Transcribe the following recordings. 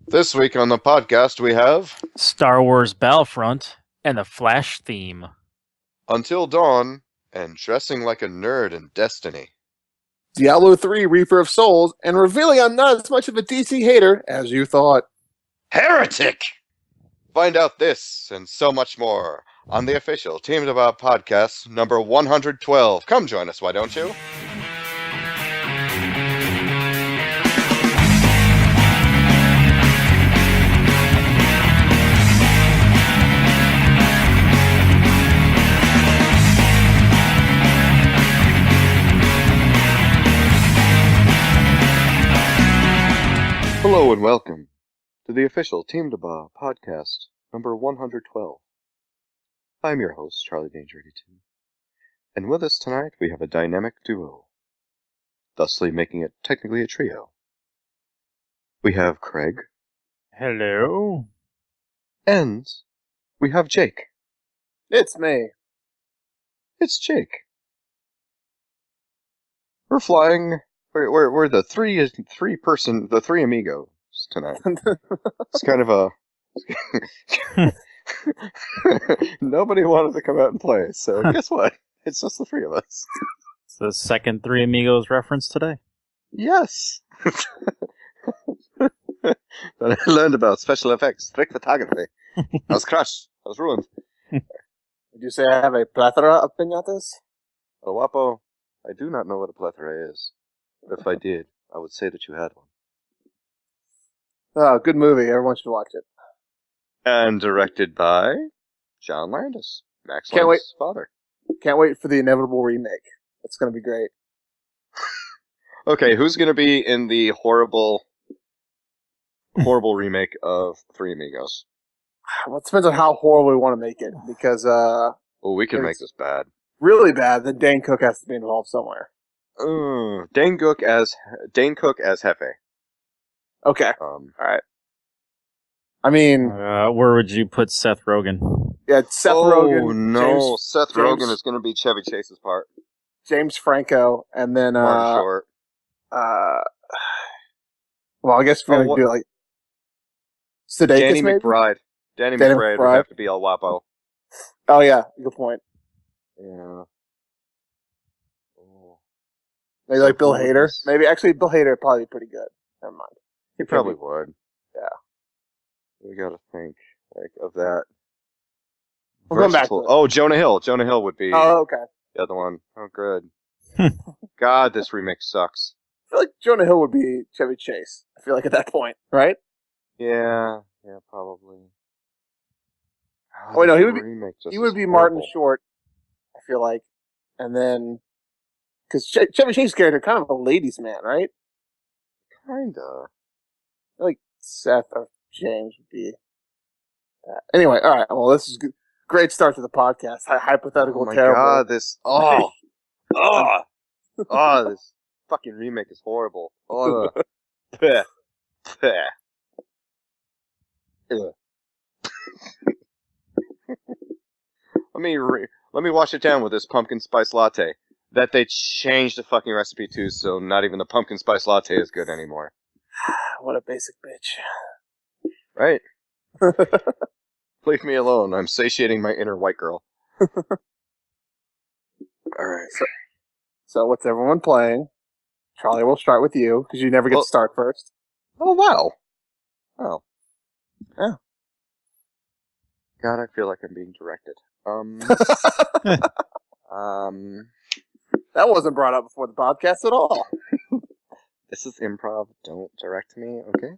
This week on the podcast we have Star Wars Battlefront and the Flash theme. Until Dawn and Dressing Like a Nerd in Destiny. Diablo 3 Reaper of Souls, and revealing I'm not as much of a DC hater as you thought. Heretic! Find out this and so much more on the official Team DBAH Podcast number 112. Come join us, why don't you? Hello and welcome to the official Team DBAH Podcast number 112. I'm your host, Charlie Danger 82, and with us tonight we have a dynamic duo, thusly making it technically a trio. We have Craig. Hello. And we have Jake. It's me. It's Jake. We're flying. We're the three amigos tonight. It's kind of a nobody wanted to come out and play, so guess what? It's just the three of us. It's the second Three Amigos reference today. Yes. But I learned about special effects, trick photography. I was crushed. I was ruined. Would you say I have a plethora of piñatas? Oh, Wapo, I do not know what a plethora is. But if I did, I would say that you had one. Oh, good movie. Everyone should watch it. And directed by John Landis, Max Can't Landis' father. Can't wait for the inevitable remake. It's going to be great. Okay, who's going to be in the horrible remake of Three Amigos? Well, it depends on how horrible we want to make it, because Well, we can make this bad. really bad, then Dane Cook has to be involved somewhere. Dane Cook as Hefe. Okay. All right. I mean, Where would you put Seth Rogen? yeah, Seth Rogen. Oh no, Seth James- Rogen is going to be Chevy Chase's part. James Franco, and then Martin Short. well, I guess we're going to do like Sudeikis, Danny maybe? McBride. Danny Danny McBride would McBride. have to be El Guapo. Oh yeah, good point. Yeah. Oh. Maybe like Bill who Hader. is- Maybe actually Bill Hader would probably be pretty good. Never mind. He probably would. Yeah. We gotta think of that. We're going back to Versatile- it. Oh, Jonah Hill. Jonah Hill would be Oh, okay. the other one. Oh, good. God, this remake sucks. I feel like Jonah Hill would be Chevy Chase. I feel like at that point, right? Yeah, probably. Oh, wait, no, he this would be- remake just He would is be Martin horrible. Short, I feel like. And then, because Chevy Chase's character kind of a ladies' man, right? Kinda. I feel like Seth or James would be that. Anyway, all right. Well, this is good. Great start to the podcast. Hypothetical, Oh my terrible. god, this. This fucking remake is horrible. Oh, bleh. Bleh. Ugh. Let me wash it down with this pumpkin spice latte that they changed the fucking recipe to, so not even the pumpkin spice latte is good anymore. What a basic bitch. Right? Leave me alone. I'm satiating my inner white girl. Alright. So what's everyone playing? Charlie, we'll start with you, because you never get Well- to start first. Oh, wow. Oh. Yeah. God, I feel like I'm being directed. That wasn't brought up before the podcast at all. This is improv. Don't direct me, okay?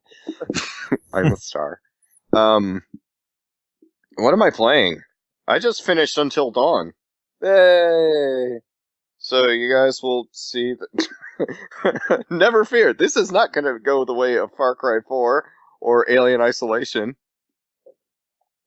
I'm a star. What am I playing? I just finished Until Dawn. Hey. So you guys will see that. Never fear, this is not going to go the way of Far Cry 4 or Alien Isolation.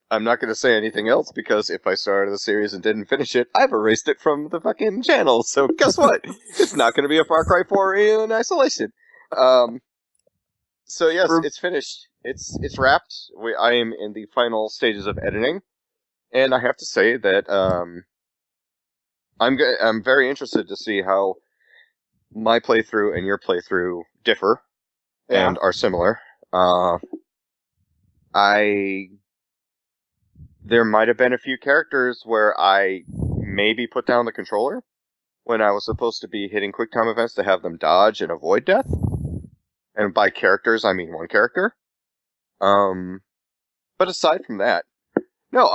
I'm not going to say anything else because if I started the series and didn't finish it, I've erased it from the fucking channel. So guess what? It's not going to be a Far Cry 4 or Alien Isolation. So yes, it's finished. It's wrapped. I am in the final stages of editing, and I have to say that I'm very interested to see how my playthrough and your playthrough differ and are similar. there might have been a few characters where I maybe put down the controller when I was supposed to be hitting quick time events to have them dodge and avoid death. And by characters, I mean one character. But aside from that, no,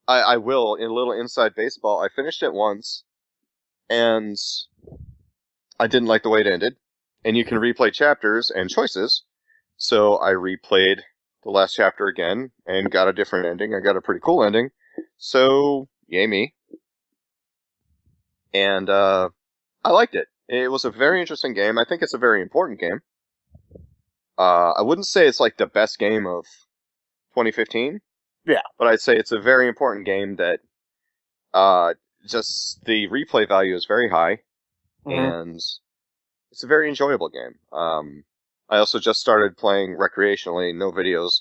I will, in a little inside baseball, I finished it once, and I didn't like the way it ended. And you can replay chapters and choices, so I replayed the last chapter again, and got a different ending. I got a pretty cool ending, so yay me. And, I liked it. It was a very interesting game. I think it's a very important game. I wouldn't say it's like the best game of 2015. Yeah. But I'd say it's a very important game that, just the replay value is very high, and it's a very enjoyable game. I also just started playing recreationally, no videos,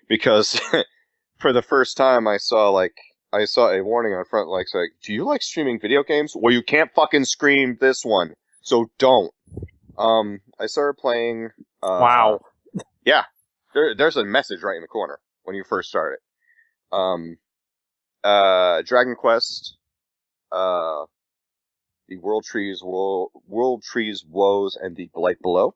because for the first time I saw a warning on front, like, do you like streaming video games? Well, you can't fucking stream this one, so don't. I started playing, Wow. Yeah. There's a message right in the corner when you first start it. Dragon Quest, the World Trees Woes, and the Blight Below.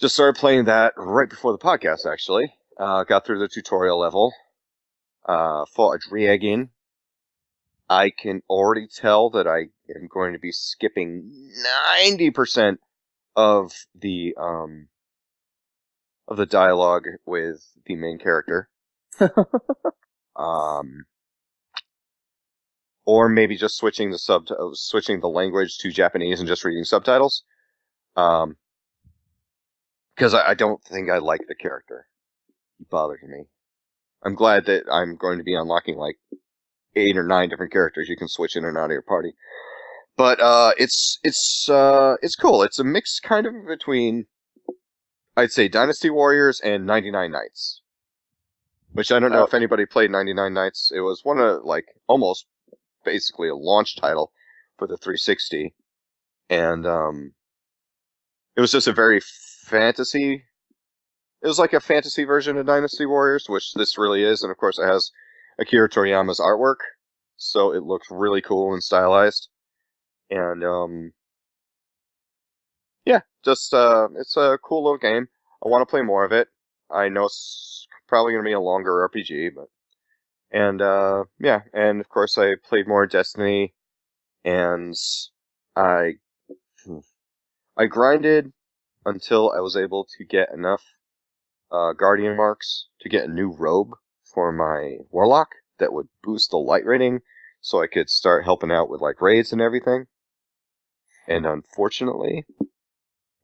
Just started playing that right before the podcast, actually. Got through the tutorial level. Fought a dragon. I can already tell that I am going to be skipping 90% of the dialogue with the main character. Or maybe just switching the language to Japanese and just reading subtitles. Because I don't think I like the character. He bothers me. I'm glad that I'm going to be unlocking like 8 or 9 different characters you can switch in and out of your party. But it's cool. It's a mix kind of between, I'd say, Dynasty Warriors and 99 Nights. Which I don't know if anybody played 99 Nights. It was one of, like, almost basically a launch title for the 360. And it was just a very fantasy. It was like a fantasy version of Dynasty Warriors, which this really is. And of course it has Akira Toriyama's artwork. So it looks really cool and stylized. And yeah, just it's a cool little game. I want to play more of it. I know it's probably going to be a longer RPG, but yeah, and of course I played more Destiny, and I grinded until I was able to get enough Guardian marks to get a new robe for my Warlock that would boost the light rating, so I could start helping out with like raids and everything. And unfortunately,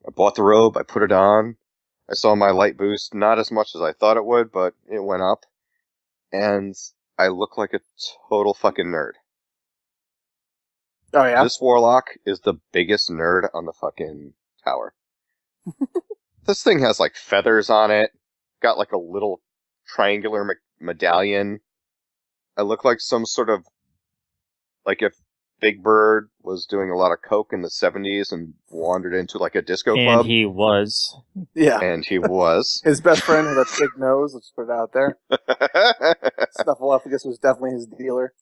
I bought the robe, I put it on, I saw my light boost, not as much as I thought it would, but it went up, and I look like a total fucking nerd. Oh yeah? This Warlock is the biggest nerd on the fucking tower. This thing has like feathers on it, got like a little triangular medallion. I look like some sort of, like if Big Bird was doing a lot of coke in the 70s and wandered into like a disco club. And he was. Yeah. And he was. His best friend had a big nose, let's put it out there. Snuffleupagus was definitely his dealer.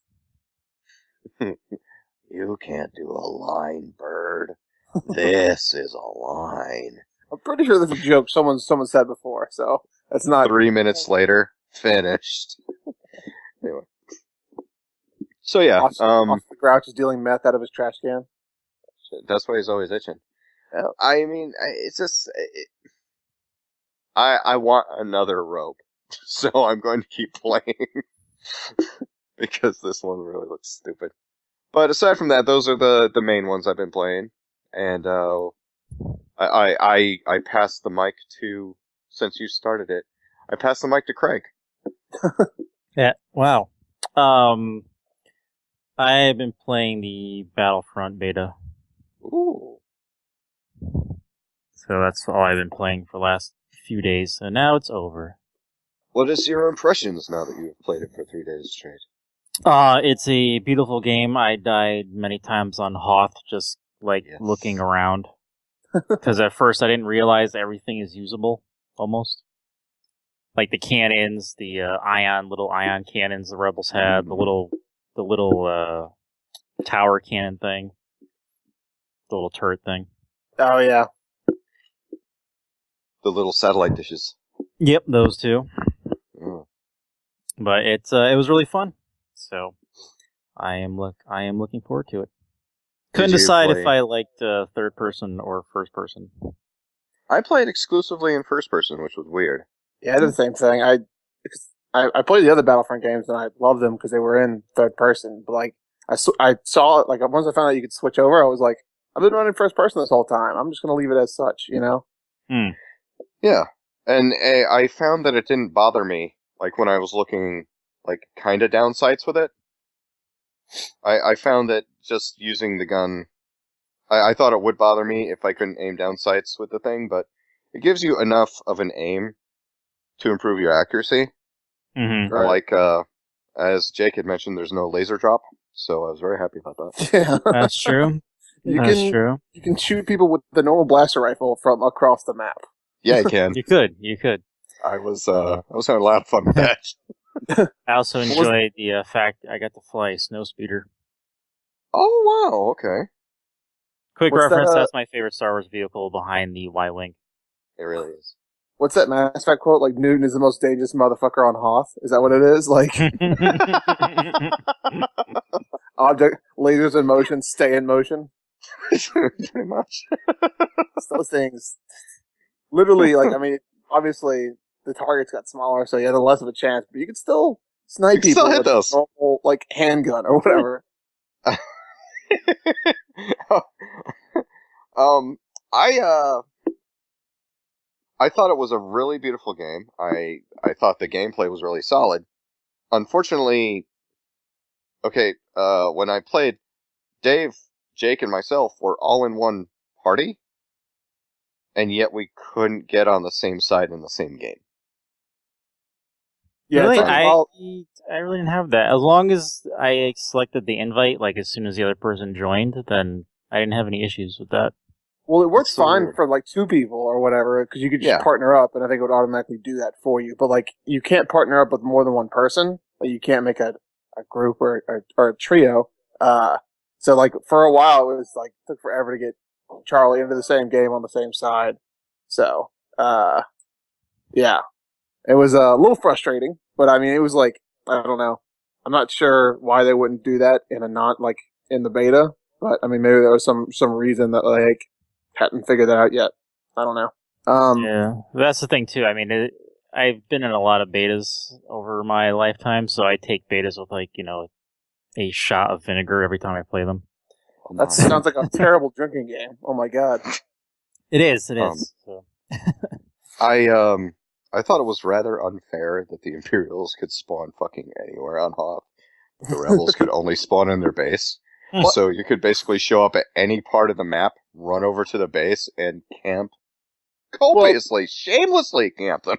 You can't do a line, Bird. This is a line. I'm pretty sure that's a joke someone said before, so that's not... 3 minutes later, finished. Anyway. So yeah, Off the Grouch is dealing meth out of his trash can. That's why he's always itching. Oh. I mean, it's just... I want another rope, so I'm going to keep playing. Because this one really looks stupid. But aside from that, those are the main ones I've been playing. And I passed the mic to, since you started it, I passed the mic to Craig. Yeah, wow. I've been playing the Battlefront beta. Ooh. So that's all I've been playing for the last few days, and now it's over. What is your impressions now that you've played it for 3 days straight? It's a beautiful game. I died many times on Hoth, just looking around. Because at first I didn't realize everything is usable, almost. like the cannons, the little ion cannons the rebels had, the little tower cannon thing, the little turret thing. Oh yeah. The little satellite dishes. Yep, those two. Mm. But it was really fun. So I am looking forward to it. Couldn't decide if I liked third person or first person. I played exclusively in first person, which was weird. Yeah, I did the same thing. I played the other Battlefront games and I loved them because they were in third person. But like I saw it, like once I found out you could switch over, I was like, I've been running first person this whole time. I'm just gonna leave it as such, you know? Yeah, and I found that it didn't bother me. Like when I was looking, like kind of down sights with it, I found that just using the gun, I thought it would bother me if I couldn't aim down sights with the thing, but it gives you enough of an aim to improve your accuracy. Mm-hmm. Right. Like, as Jake had mentioned, there's no laser drop, so I was very happy about that. Yeah. That's true. True. You can shoot people with the normal blaster rifle from across the map. Yeah, you can. You could. I was having a lot of fun with that. I also enjoyed the fact I got to fly a snowspeeder. Oh wow, okay. Quick What's reference, that, that's my favorite Star Wars vehicle behind the Y-Wing. It really is. What's that Mass Effect quote? Like, Newton is the most dangerous motherfucker on Hoth? Is that what it is? Like, object, lasers in motion, stay in motion? Pretty much. It's those things. Literally, like, I mean, obviously, the targets got smaller, so you had less of a chance, but you could still snipe people still hit with those. a normal, like, handgun or whatever. I thought it was a really beautiful game. I thought the gameplay was really solid. Unfortunately, when I played, Dave, Jake, and myself were all in one party, and yet we couldn't get on the same side in the same game. Yeah, really, it's like, I really didn't have that. As long as I selected the invite, like as soon as the other person joined, then I didn't have any issues with that. well, it works so fine weird. for like two people or whatever, because you could just Yeah. partner up, and I think it would automatically do that for you. But like, you can't partner up with more than one person. Like, you can't make a group or a trio. So like for a while, it was like took forever to get Charlie into the same game on the same side. So yeah, it was a little frustrating, but I mean, it was like, I don't know. I'm not sure why they wouldn't do that in a in the beta, but I mean, maybe there was some reason that like hadn't figured that out yet. I don't know. Yeah, that's the thing too. I mean, I've been in a lot of betas over my lifetime, so I take betas with like, a shot of vinegar every time I play them. That sounds like a terrible drinking game. Oh my god. It is. So. I thought it was rather unfair that the Imperials could spawn fucking anywhere on Hoth. The Rebels could only spawn in their base. So you could basically show up at any part of the map, run over to the base, and camp copiously, shamelessly camp them.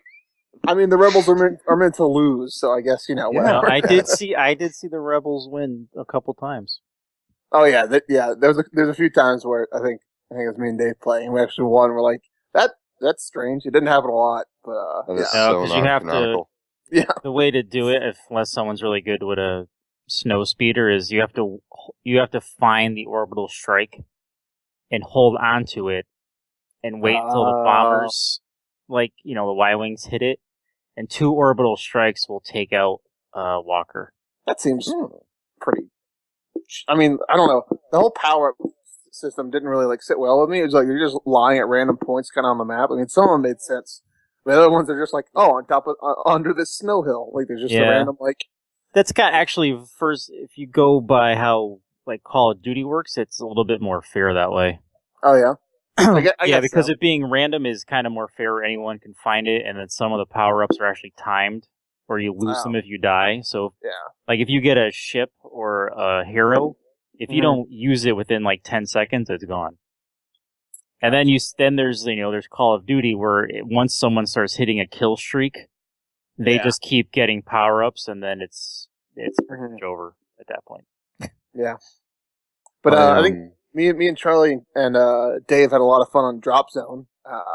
I mean, the Rebels are meant to lose, so I guess, whatever. I did see the Rebels win a couple times. Oh yeah, there's a few times where I think it was me and Dave playing. We actually won. We're like, that's strange. It didn't happen a lot, but That is No, so 'cause you have to- non-canonical. yeah. The way to do it, unless someone's really good with a snow speeder, is you have to find the orbital strike and hold onto it and wait until the bombers, like the Y-wings, hit it, and 2 orbital strikes will take out Walker. That seems pretty. I mean, I don't know. The whole power system didn't really like sit well with me. It was like you're just lying at random points, kind of on the map. I mean, some of them made sense. The other ones are just like, on top of under this snow hill. Like there's just a random like. That's got actually first. If you go by how like Call of Duty works, it's a little bit more fair that way. Oh yeah. I guess because so. it being random is kind of more fair. Anyone can find it, and then some of the power-ups are actually timed, or you lose them if you die. So, like if you get a ship or a hero, if you don't use it within like 10 seconds, it's gone. And then there's there's Call of Duty where once someone starts hitting a kill streak, they just keep getting power-ups, and then it's pretty much over at that point. Yeah. But I think me and Charlie and Dave had a lot of fun on Drop Zone.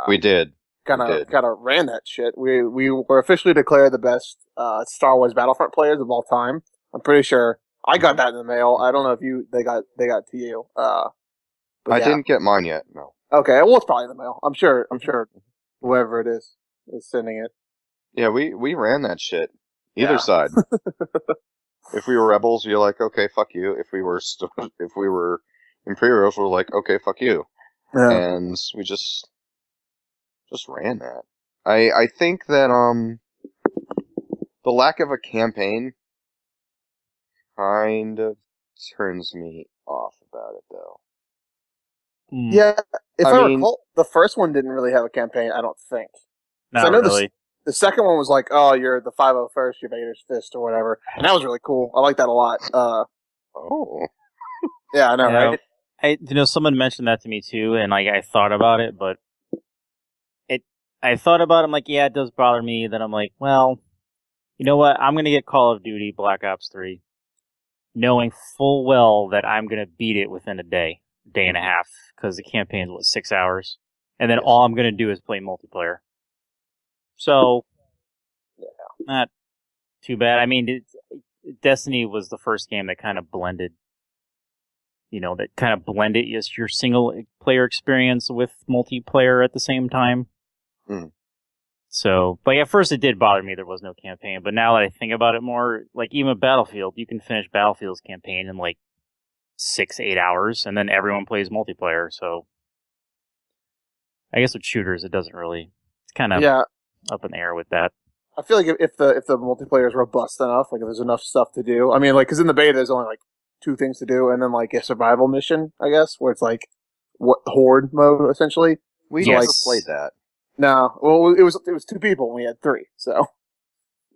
We did. kind of ran that shit. We were officially declared the best Star Wars Battlefront players of all time. I'm pretty sure I got that in the mail. I don't know if they got to you. I didn't get mine yet. No. Okay, well, it's probably in the mail. I'm sure whoever it is sending it. Yeah, we ran that shit. Either side. If we were rebels, you're like, okay, fuck you. If we were Imperials, we're like, okay, fuck you. Yeah. And we just ran that. I think that the lack of a campaign kind of turns me off about it, though. Yeah, if I recall, the first one didn't really have a campaign, I don't think. Not really. The second one was like, oh, you're the 501st, you're Vader's Fist or whatever. And that was really cool. I like that a lot. Yeah, I know, right? Someone mentioned that to me too, and like I thought about it, but I'm like, yeah, it does bother me. Then I'm like, well, you know what? I'm going to get Call of Duty Black Ops 3, knowing full well that I'm going to beat it within a day and a half, because the campaign's 6 hours, and then all I'm going to do is play multiplayer. So, not too bad. I mean, Destiny was the first game that kind of blended, just your single player experience with multiplayer at the same time. Mm. So, but at first it did bother me there was no campaign, but now that I think about it more, like even Battlefield, you can finish Battlefield's campaign in 6-8 hours, and then everyone plays multiplayer, so I guess with shooters it doesn't really, it's kind of up in the air with that. I feel like if the multiplayer is robust enough, if there's enough stuff to do, I mean, because in the beta there's only 2 things to do, and then a survival mission, I guess, where it's horde mode essentially. We never played that. No, well, it was 2 people and we had 3. So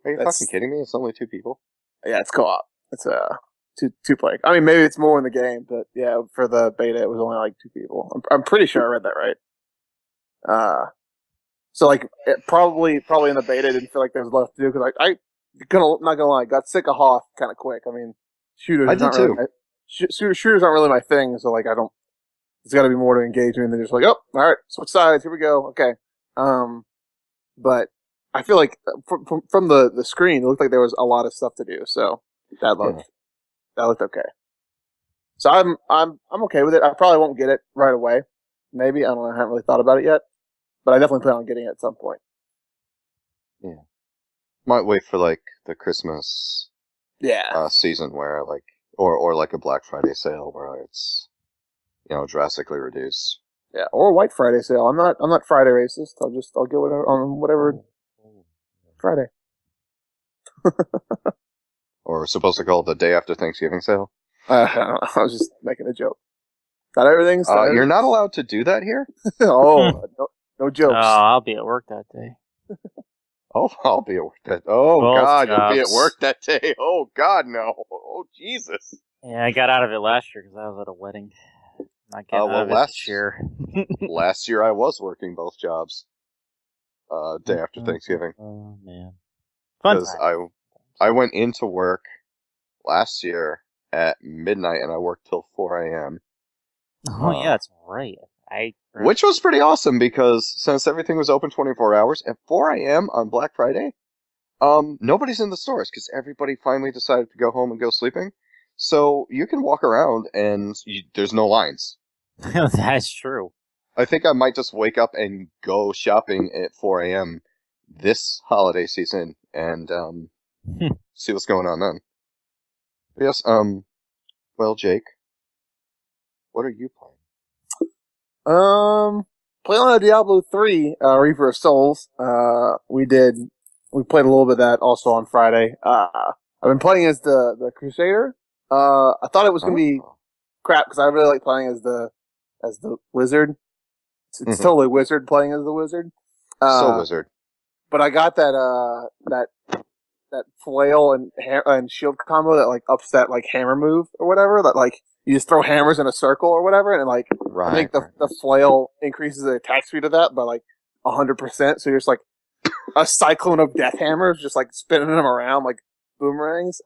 are you fucking kidding me? It's only 2 people. Yeah, it's co-op. It's two player. I mean, maybe it's more in the game, but yeah, for the beta it was only 2 people. I'm pretty sure I read that right. So it probably in the beta, I didn't feel like there was left to do, because not gonna lie, got sick of Hoth kind of quick. I mean, shooters. I did too. Shooters aren't really my thing, so I don't. There's got to be more to engage me than just all right, switch sides, here we go, okay. But I feel like from the screen, it looked like there was a lot of stuff to do, so that looked okay. So I'm okay with it. I probably won't get it right away. Maybe, I don't know. I haven't really thought about it yet. But I definitely plan on getting it at some point. Yeah. Might wait for the Christmas season where or a Black Friday sale where it's drastically reduced. Yeah, or a White Friday sale. I'm not Friday racist. I'll get whatever on whatever Friday. Or supposed to call it the day after Thanksgiving sale? I was just making a joke. Not everything's. You're not allowed to do that here? No jokes. Oh, I'll be at work that day. Oh, I'll be at work that day. Oh, both God, jobs. You'll be at work that day. Oh, God, no. Oh, Jesus. Yeah, I got out of it last year because I was at a wedding. Not getting out of it this year. Last year I was working both jobs. Day after Thanksgiving. Oh, man. Fun time. I went into work last year at midnight and I worked till 4 a.m. Oh, yeah, that's right. Which was pretty awesome because since everything was open 24 hours, at 4 a.m. on Black Friday, nobody's in the stores because everybody finally decided to go home and go sleeping. So you can walk around and there's no lines. That's true. I think I might just wake up and go shopping at 4 a.m. this holiday season and see what's going on then. But yes, well, Jake, what are you playing? Playing on Diablo 3, Reaper of Souls. We played a little bit of that also on Friday. I've been playing as the Crusader. I thought it was gonna be crap because I really like playing as the wizard. It's totally wizard playing as the wizard. So wizard. But I got that flail and shield combo that ups that hammer move or whatever, that you just throw hammers in a circle or whatever, and I think the flail increases the attack speed of that by 100%. So you're just a cyclone of death hammers, just spinning them around like boomerangs.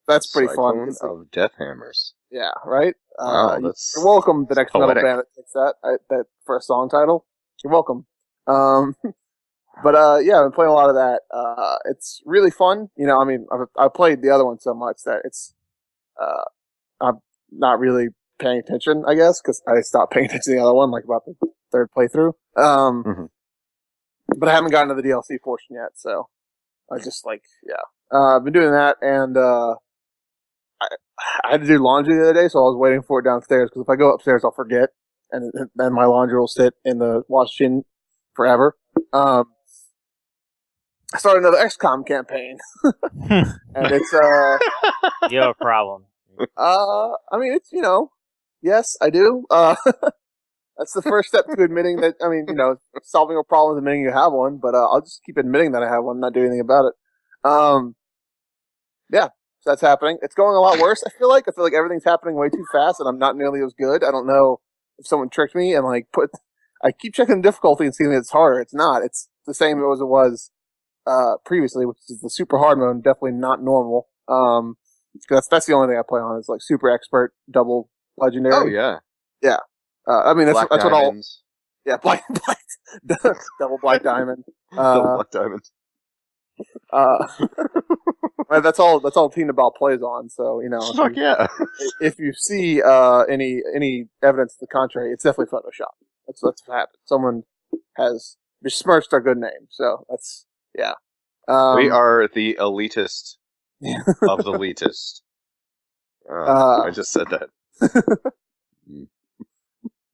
That's pretty fun. Of death hammers. Yeah, right. Wow, you're welcome. The next metal band that takes that for a song title. You're welcome. But yeah, I've been playing a lot of that. It's really fun. You know, I mean, I've played the other one so much that it's I'm not really paying attention, I guess, because I stopped paying attention to the other one, like about the third playthrough. But I haven't gotten to the DLC portion yet, so I just I've been doing that, and I had to do laundry the other day, so I was waiting for it downstairs, because if I go upstairs, I'll forget, and then my laundry will sit in the wash machine forever. I started another XCOM campaign, and it's You have a problem. I mean, it's, you know, yes, I do. That's the first step to admitting that, I mean, you know, solving a problem is admitting you have one, but I'll just keep admitting that I have one and not do anything about it. Yeah, so that's happening. It's going a lot worse, I feel like. I feel like everything's happening way too fast and I'm not nearly as good. I don't know if someone tricked me and, like, I keep checking the difficulty and seeing that it's harder. It's not. It's the same as it was previously, which is the super hard mode, definitely not normal. That's the only thing I play on is, like, super expert, double legendary. Oh, yeah. Yeah. I mean, that's what all. Yeah, Blight. Double Black Diamond. Double Black Diamond. That's all Team DBAH plays on. So, you know, Fuck yeah. If you see any evidence to the contrary, it's definitely Photoshop. That's what happened. Someone has besmirched our good name. So that's yeah. We are the elitist of the elitist. I just said that.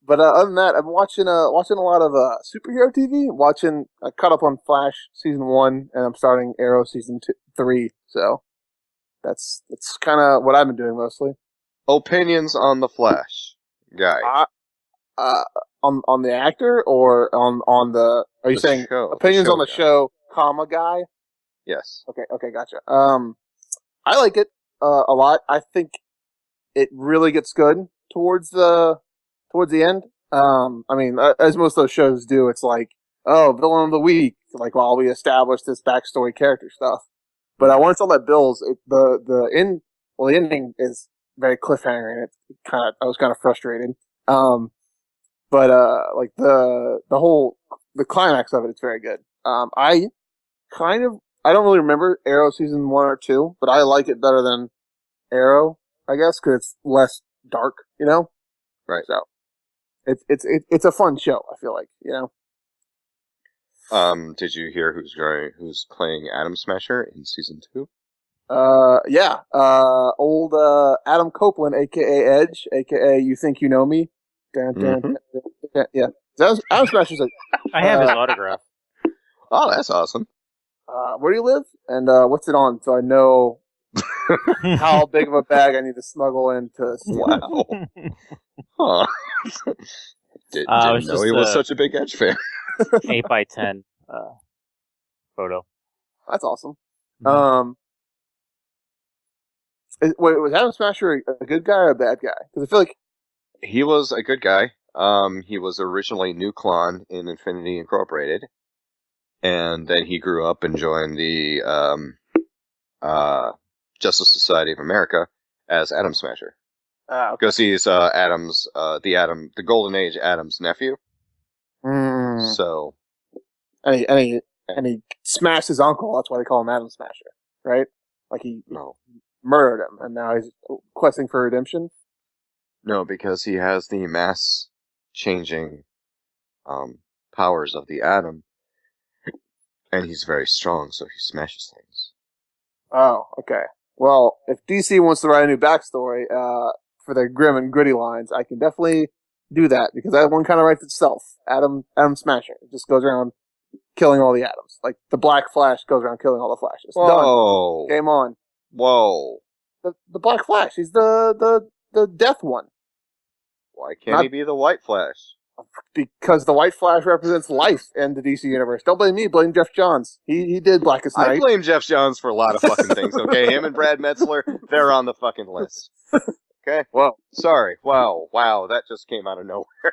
But other than that, I've been watching a lot of superhero TV. I caught up on Flash season 1, and I'm starting Arrow season 3. So that's kind of what I've been doing mostly. Opinions on the Flash guy. On the actor or on the? Are you saying show, opinions on the show, comma guy? Yes. Okay, gotcha. I like it a lot. I think it really gets good towards the end. I mean, as most of those shows do, it's like, oh, villain of the week, like while we establish this backstory character stuff. But once all that builds, the ending is very cliffhanger, and I was kind of frustrated. But like the climax of it's very good. I don't really remember Arrow season 1 or 2, but I like it better than Arrow, I guess, because it's less dark, you know? Right. So it's a fun show, I feel like, you know? Did you hear who's playing Atom Smasher in season 2? Yeah. Old Adam Copeland, aka Edge, aka You Think You Know Me. Yeah. Atom Smasher's I have his autograph. Oh, that's awesome. Where do you live? And what's it on? So I know how big of a bag I need to smuggle in to steal. Wow. Huh. Didn't know he was such a big Edge fan. 8x10 photo. That's awesome. Mm-hmm. Wait, was Atom Smasher a good guy or a bad guy? Because I feel like he was a good guy. He was originally Nuklon in Infinity Incorporated, and then he grew up and joined the Justice Society of America as Atom Smasher. Okay. Because he's the Golden Age Adam's nephew. So, and he smashed his uncle. That's why they call him Atom Smasher, right? Like he murdered him, and now he's questing for redemption. No, because he has the mass changing powers of the atom, and he's very strong, so he smashes things. Oh, okay. Well, if DC wants to write a new backstory for their grim and gritty lines, I can definitely do that, because that one kind of writes itself. Atom Smasher. It just goes around killing all the atoms. Like the Black Flash goes around killing all the Flashes. Whoa. Done. Game on. Whoa. The Black Flash. He's the death one. Why can't he be the White Flash? Because the White Flash represents life in the DC universe. Don't blame me, blame Jeff Johns. He did Blackest Night. I blame Jeff Johns for a lot of fucking things, okay? Him and Brad Metzler, they're on the fucking list. Okay? Whoa. Sorry. Wow, that just came out of nowhere.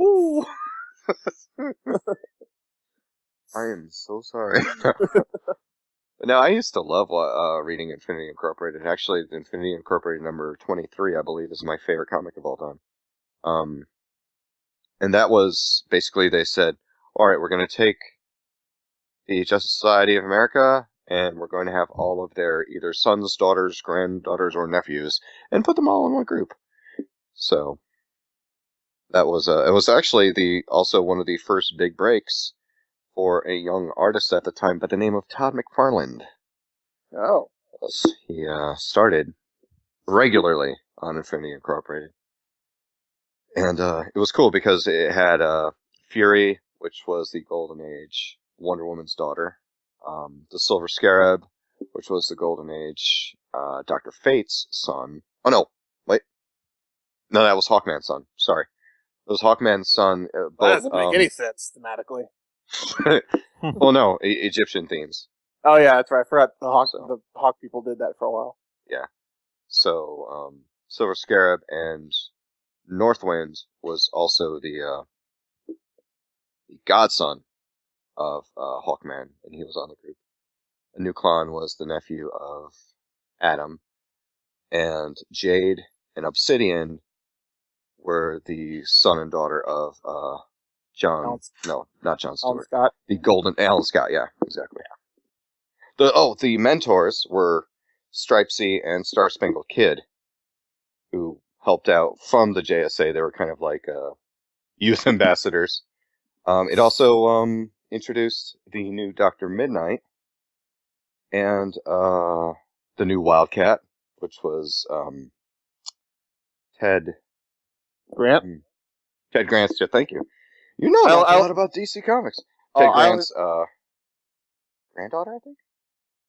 Ooh. I am so sorry. No, I used to love reading Infinity Incorporated. Actually, Infinity Incorporated number 23, I believe, is my favorite comic of all time. And that was, basically, they said, all right, we're going to take the Justice Society of America, and we're going to have all of their either sons, daughters, granddaughters, or nephews, and put them all in one group. So that was it was actually also one of the first big breaks for a young artist at the time by the name of Todd McFarlane. Oh. He started regularly on Infinity Incorporated. And it was cool because it had Fury, which was the Golden Age Wonder Woman's daughter, the Silver Scarab, which was the Golden Age Dr. Fate's son. Oh, no. Wait. No, that was Hawkman's son. Sorry. It was Hawkman's son. That doesn't make any sense thematically. Well, no. Egyptian themes. Oh, yeah, that's right. I forgot the Hawk people did that for a while. Yeah. So, Silver Scarab and Northwind was also the godson of Hawkman, and he was on the group. Nuklon was the nephew of Adam, and Jade and Obsidian were the son and daughter of John. No, not John Stewart. Alan Scott. The Golden Alan Scott. Yeah, exactly. The mentors were Stripesy and Star Spangled Kid, who helped out from the JSA. They were kind of like youth ambassadors. It also introduced the new Dr. Midnight and the new Wildcat, which was Ted Grant. Ted Grant's. Thank you. You know a lot about DC Comics. Ted Grant's granddaughter, I think.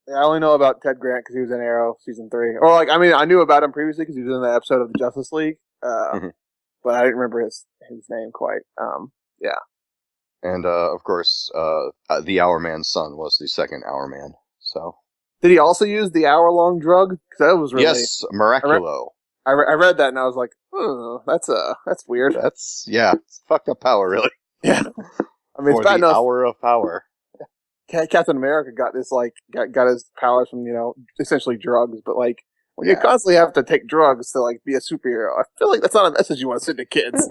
Yeah, I only know about Ted Grant because he was in Arrow season 3. Or I knew about him previously because he was in the episode of the Justice League. But I didn't remember his name quite. Yeah. And of course, the Hourman's son was the second Hourman. So. Did he also use the hour-long drug? Because that was really yes, Miraculo. I read that and I was like, that's weird. It's fucked up power, really. Yeah. I mean, it's bad enough. Hour of power. Captain America got this got his powers from essentially drugs, but when you constantly have to take drugs to be a superhero, I feel like that's not a message you want to send to kids.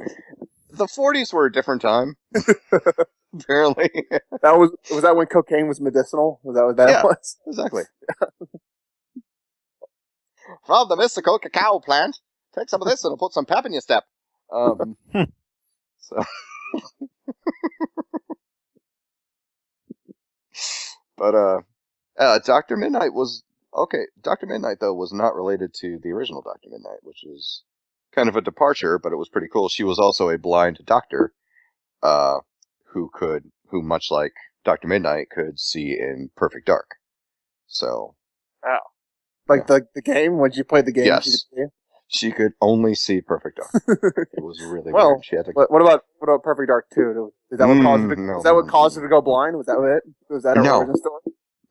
The 40s were a different time. Apparently, was that when cocaine was medicinal? Was that what that was? Exactly. From the mystical cacao plant, take some of this and it'll put some pep in your step. So. But Dr. Midnight was okay. Dr. Midnight though was not related to the original Dr. Midnight, which is kind of a departure, but it was pretty cool. She was also a blind doctor, who much like Dr. Midnight could see in perfect dark. So, the game when you played the game. Yes, she could only see perfect dark. It was really weird. She had to. What about Perfect Dark 2? Is that what caused her to? Is that what caused her to go blind? Was that it? Was that her origin story?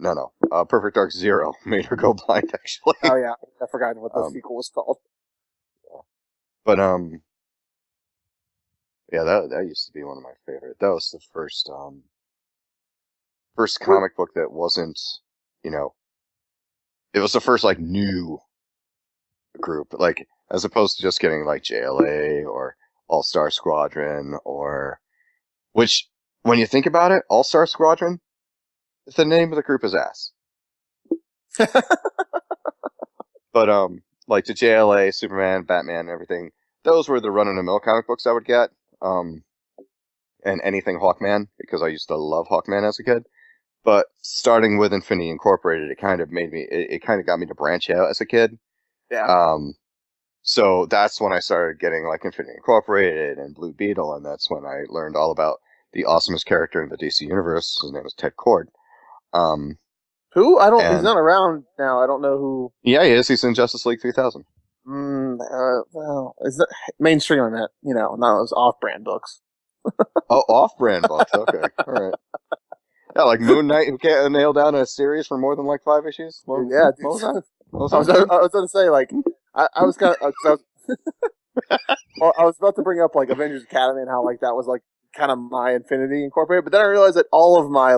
No. Perfect Dark 0 made her go blind. Actually. Oh yeah, I forgot what the sequel was called. But that used to be one of my favorite. That was the first comic book that wasn't, it was the first new group, as opposed to just getting JLA or All-Star Squadron which, when you think about it, All-Star Squadron, the name of the group is ass. But, the JLA, Superman, Batman, and everything, those were the run-of-the-mill comic books I would get. And anything Hawkman, because I used to love Hawkman as a kid. But starting with Infinity Incorporated, it kind of got me to branch out as a kid. Yeah. So that's when I started getting Infinity Incorporated and Blue Beetle, and that's when I learned all about the awesomest character in the DC universe. His name is Ted Kord. Who? He's not around now. I don't know who. Yeah, he is. He's in Justice League 3000. Well, is that mainstream on that? Not those off-brand books. Oh, off-brand books. Okay, all right. Yeah, like Moon Knight, who can't nail down a series for more than 5 issues. What was that? I was going to say I was kind of. Well, I was about to bring up Avengers Academy and how that was kind of my Infinity Incorporated, but then I realized that all of my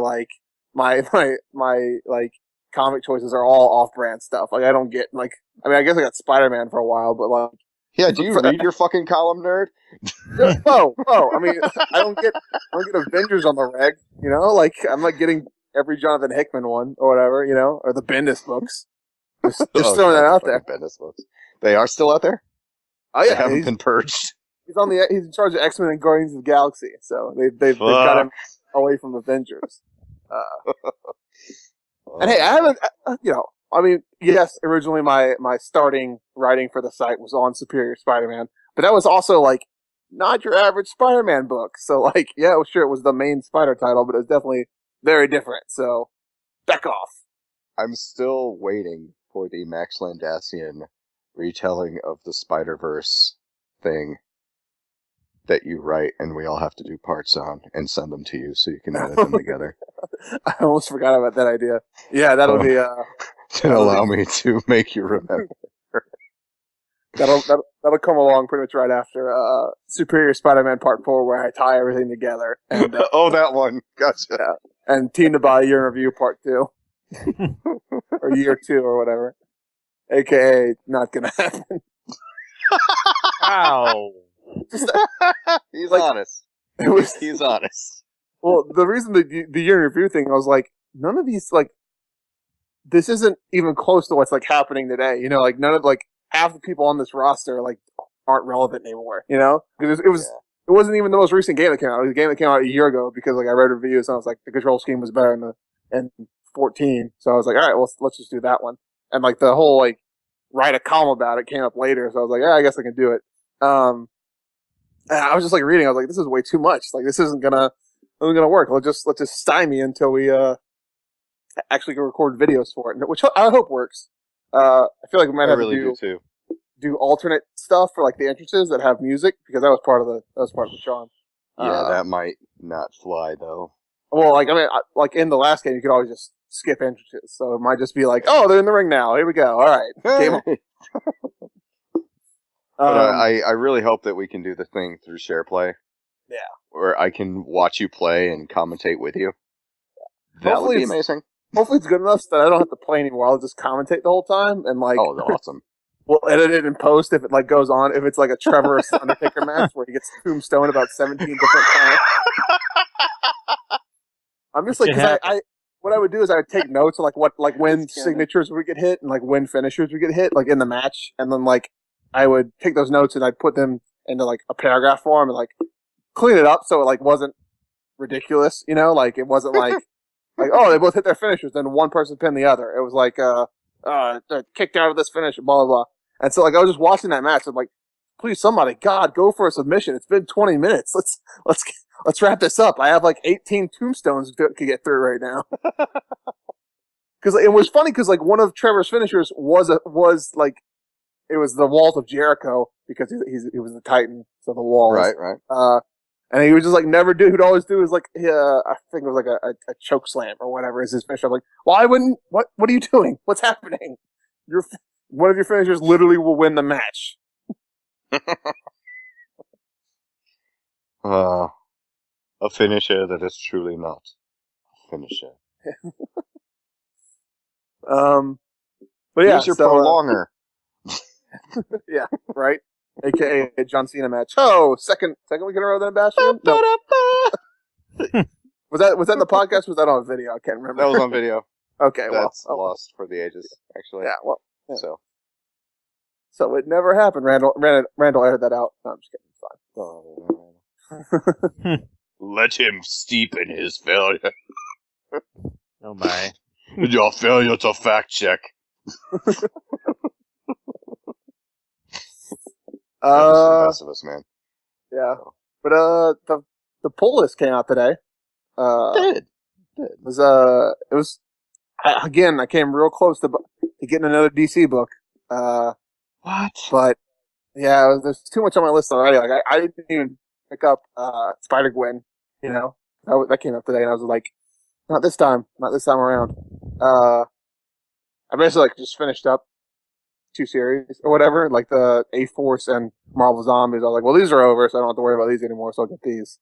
my comic choices are all off-brand stuff. I don't get I guess I got Spider-Man for a while, but Yeah, do you read your fucking column, nerd? Oh, I mean, I don't get Avengers on the reg, you know? Like, I'm not getting every Jonathan Hickman one or whatever, you know? Or the Bendis books. Just throwing that out there. Bendis books. They are still out there? Oh, yeah. They haven't been purged. He's in charge of X-Men and Guardians of the Galaxy, so they've got him away from Avengers. And hey, I haven't, I mean, yes, originally my starting writing for the site was on Superior Spider-Man, but that was also, like, not your average Spider-Man book. So, like, yeah, sure, it was the main Spider title, but it was definitely very different. So, back off. I'm still waiting for the Max Landasian retelling of the Spider-Verse thing that you write, and we all have to do parts on and send them to you so you can edit them together. I almost forgot about that idea. Yeah, that'll be... allow me to make you remember. That'll come along pretty much right after Superior Spider-Man Part 4, where I tie everything together. And, oh, that one. Gotcha. Yeah. And Team DBAH Year in Review Part 2. Or Year 2 or whatever. AKA, not gonna happen. Ow. He's honest. He's honest. Well, the reason the Year in Review thing, I was like, none of these, like, this isn't even close to what's, like, happening today. You know, like, none of, like, half the people on this roster, like, aren't relevant anymore, you know? Because it wasn't even the most recent game that came out. It was a game that came out a year ago because, like, I read reviews and I was like, the control scheme was better in 14. So I was like, all right, well, let's just do that one. And, like, the whole, like, write a column about it came up later. So I was like, yeah, I guess I can do it. And I was just, like, reading. I was like, this is way too much. Like, this isn't gonna work. Let's just stymie until we, actually can record videos for it, which I hope works. I feel like we might have to do alternate stuff for, like, the entrances that have music, because that was part of the charm. Yeah, that might not fly though. Well, like, I mean, like, in the last game, you could always just skip entrances, so it might just be like, oh, they're in the ring now. Here we go. All right, game on. But I really hope that we can do the thing through SharePlay. Yeah. Where I can watch you play and commentate with you. That would be amazing. Hopefully it's good enough so that I don't have to play anymore. I'll just commentate the whole time and, like... Oh, awesome. We'll edit it in post if it, like, goes on. If it's like a Trevor Undertaker match where he gets tombstone about 17 different times. I'm just like, because what I would do is I would take notes of, like, when signatures would get hit and, like, when finishers would get hit, like, in the match. And then, like, I would take those notes and I'd put them into, like, a paragraph form and, like, clean it up so it, like, wasn't ridiculous, you know? Like, it wasn't like, oh, they both hit their finishers, then one person pinned the other. It was like, kicked out of this finish, blah, blah, blah. And so, like, I was just watching that match. I'm like, please, somebody, God, go for a submission. It's been 20 minutes. Let's wrap this up. I have, like, 18 tombstones to get through right now. Because it was funny because, like, one of Trevor's finishers was like, it was the Walls of Jericho because he was the Titan, so the walls. Right. And he would just, like, never do. He'd always do is, like, I think it was, like, a choke slam or whatever is his finisher. I'm like, well, I wouldn't. What are you doing? What's happening? One of your finishers literally will win the match. A finisher that is truly not a finisher. But yeah, here's your prolonger. Yeah, right. AKA a John Cena match. Oh, second week in a row that Bastion? No. Was that in the podcast? Or was that on video? I can't remember. That was on video. Okay, that's lost for the ages, actually. Yeah, well, yeah. So it never happened. Randall aired that out. No, I'm just kidding. It's fine. Let him steep in his failure. Oh my! Your failure to fact check. The best of us, man. Yeah, but the pull list came out today. It was again. I came real close to getting another DC book. What? But yeah, there's too much on my list already. Like I didn't even pick up Spider-Gwen. You know, that came up today, and I was like, not this time around. I basically, like, just finished up 2 series or whatever, like the A-Force and Marvel Zombies. I was like, well, these are over, so I don't have to worry about these anymore, so I'll get these.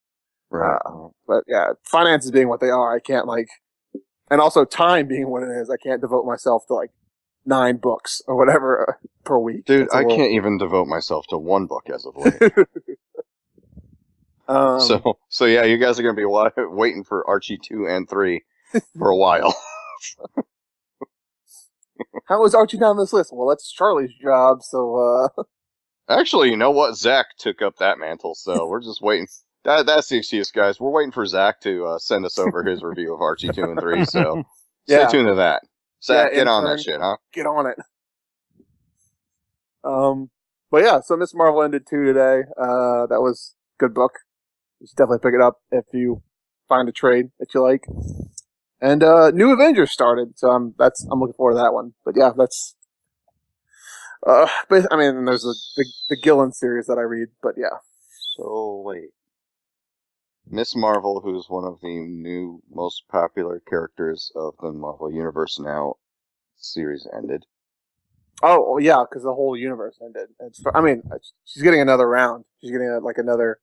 Right. But yeah, finances being what they are, I can't, like, and also time being what it is, I can't devote myself to, like, 9 books or whatever per week. Dude, I can't even devote myself to one book as of late. So yeah, you guys are going to be waiting for Archie 2 and 3 for a while. How is Archie down this list? Well, that's Charlie's job, so, Actually, you know what? Zach took up that mantle, so we're just waiting. That's the excuse, guys. We're waiting for Zach to send us over his review of Archie 2 and 3, so stay tuned to that. Zach, get on that shit, huh? Get on it. But yeah, so Miss Marvel ended 2 today. That was a good book. You should definitely pick it up if you find a trade that you like. And New Avengers started, so I'm looking forward to that one. But yeah, that's but I mean, there's the Gillen series that I read, but yeah. So wait, Miss Marvel, who's one of the new most popular characters of the Marvel Universe now, series ended. Oh yeah, because the whole universe ended. She's getting another round. She's getting another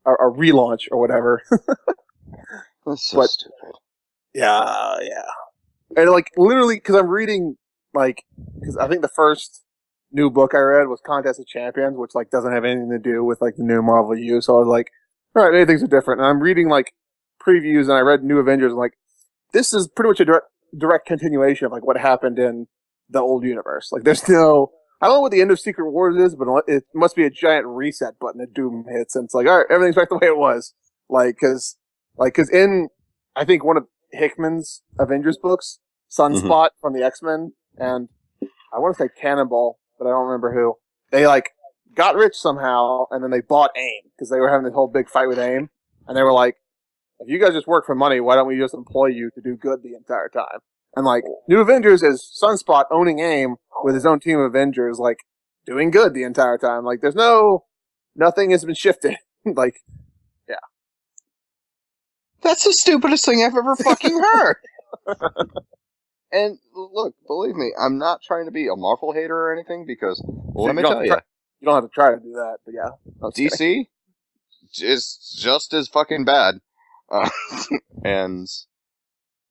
a relaunch or whatever. That's so stupid. Yeah. And literally, because I'm reading because I think the first new book I read was Contest of Champions, which doesn't have anything to do with the new Marvel U. So I was like, all right, maybe things are different. And I'm reading previews, and I read New Avengers, and this is pretty much a direct continuation of what happened in the old universe. There's no, I don't know what the end of Secret Wars is, but it must be a giant reset button that Doom hits, and it's all right, everything's back the way it was. Cause in, I think one of Hickman's Avengers books, Sunspot from the X-Men, and I want to say Cannonball, but I don't remember who. They got rich somehow, and then they bought AIM because they were having this whole big fight with AIM, and they were like, "If you guys just work for money, why don't we just employ you to do good the entire time?" And New Avengers is Sunspot owning AIM with his own team of Avengers, doing good the entire time. There's nothing has been shifted. Yeah. That's the stupidest thing I've ever fucking heard. And look, believe me, I'm not trying to be a Marvel hater or anything because, let me tell you. You don't have to try to do that, but yeah. DC is just as fucking bad. And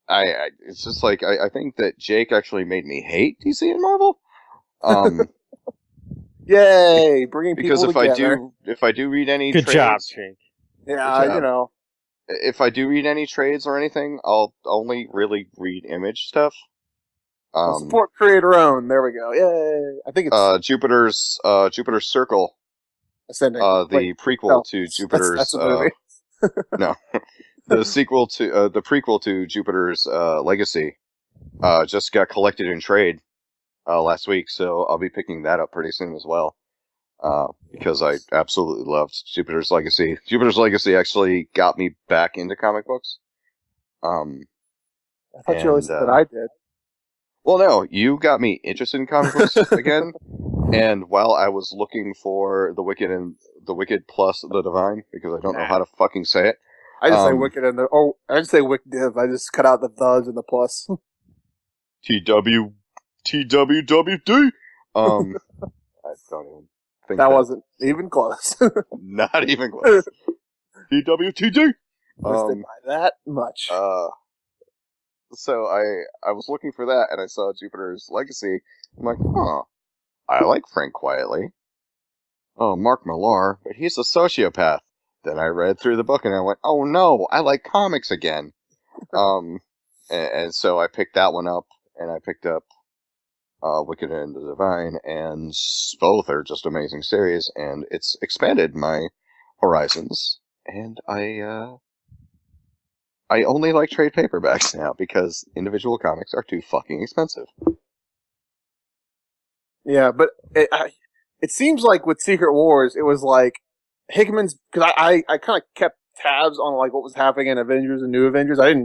it's just I think that Jake actually made me hate DC and Marvel. Yay! Bringing people together. Because if I do read any good trades, job, Jake. Yeah, if I do read any trades or anything, I'll only really read Image stuff. Support creator own. There we go. Yay! I think it's Jupiter's Circle. Ascending. The prequel to Jupiter's. That's a movie. No, the sequel to the prequel to Jupiter's Legacy. Just got collected in trade last week, so I'll be picking that up pretty soon as well. Because I absolutely loved Jupiter's Legacy. Jupiter's Legacy actually got me back into comic books. I thought you always said that I did. Well, no, you got me interested in comic books again. And while I was looking for the Wicked plus the Divine, because I don't know how to fucking say it. I just say Wicked and I just say Wick Div. I just cut out the thuds and the plus. TWWD. I don't even think that wasn't even close. Not even close. TWTD. By that much. So I was looking for that, and I saw Jupiter's Legacy. I'm like, I like Frank Quietly. Oh, Mark Millar, but he's a sociopath. Then I read through the book, and I went, oh no, I like comics again. And so I picked that one up, and I picked up Wicked and the Divine, and both are just amazing series, and it's expanded my horizons, and I only like trade paperbacks now, because individual comics are too fucking expensive. Yeah, but it seems like with Secret Wars, it was Hickman's, because I kind of kept tabs on what was happening in Avengers and New Avengers. I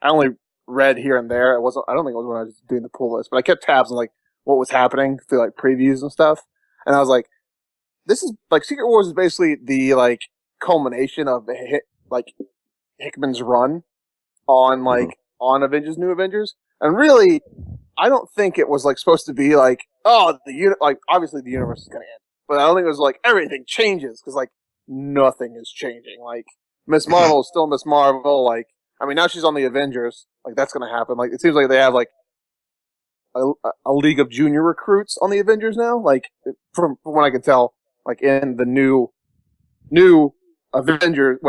only read here and there. I don't think it was when I was doing the pull list, but I kept tabs on what was happening through previews and stuff. And I was like, this is Secret Wars is basically the culmination of Hickman's run on on Avengers, New Avengers. And really, I don't think it was supposed to be obviously the universe is gonna end. But I don't think it was everything changes, because nothing is changing. Miss Marvel is still Miss Marvel. Now she's on the Avengers. That's gonna happen. It seems like they have a league of junior recruits on the Avengers now. Like from what I can tell, like in the new Avengers,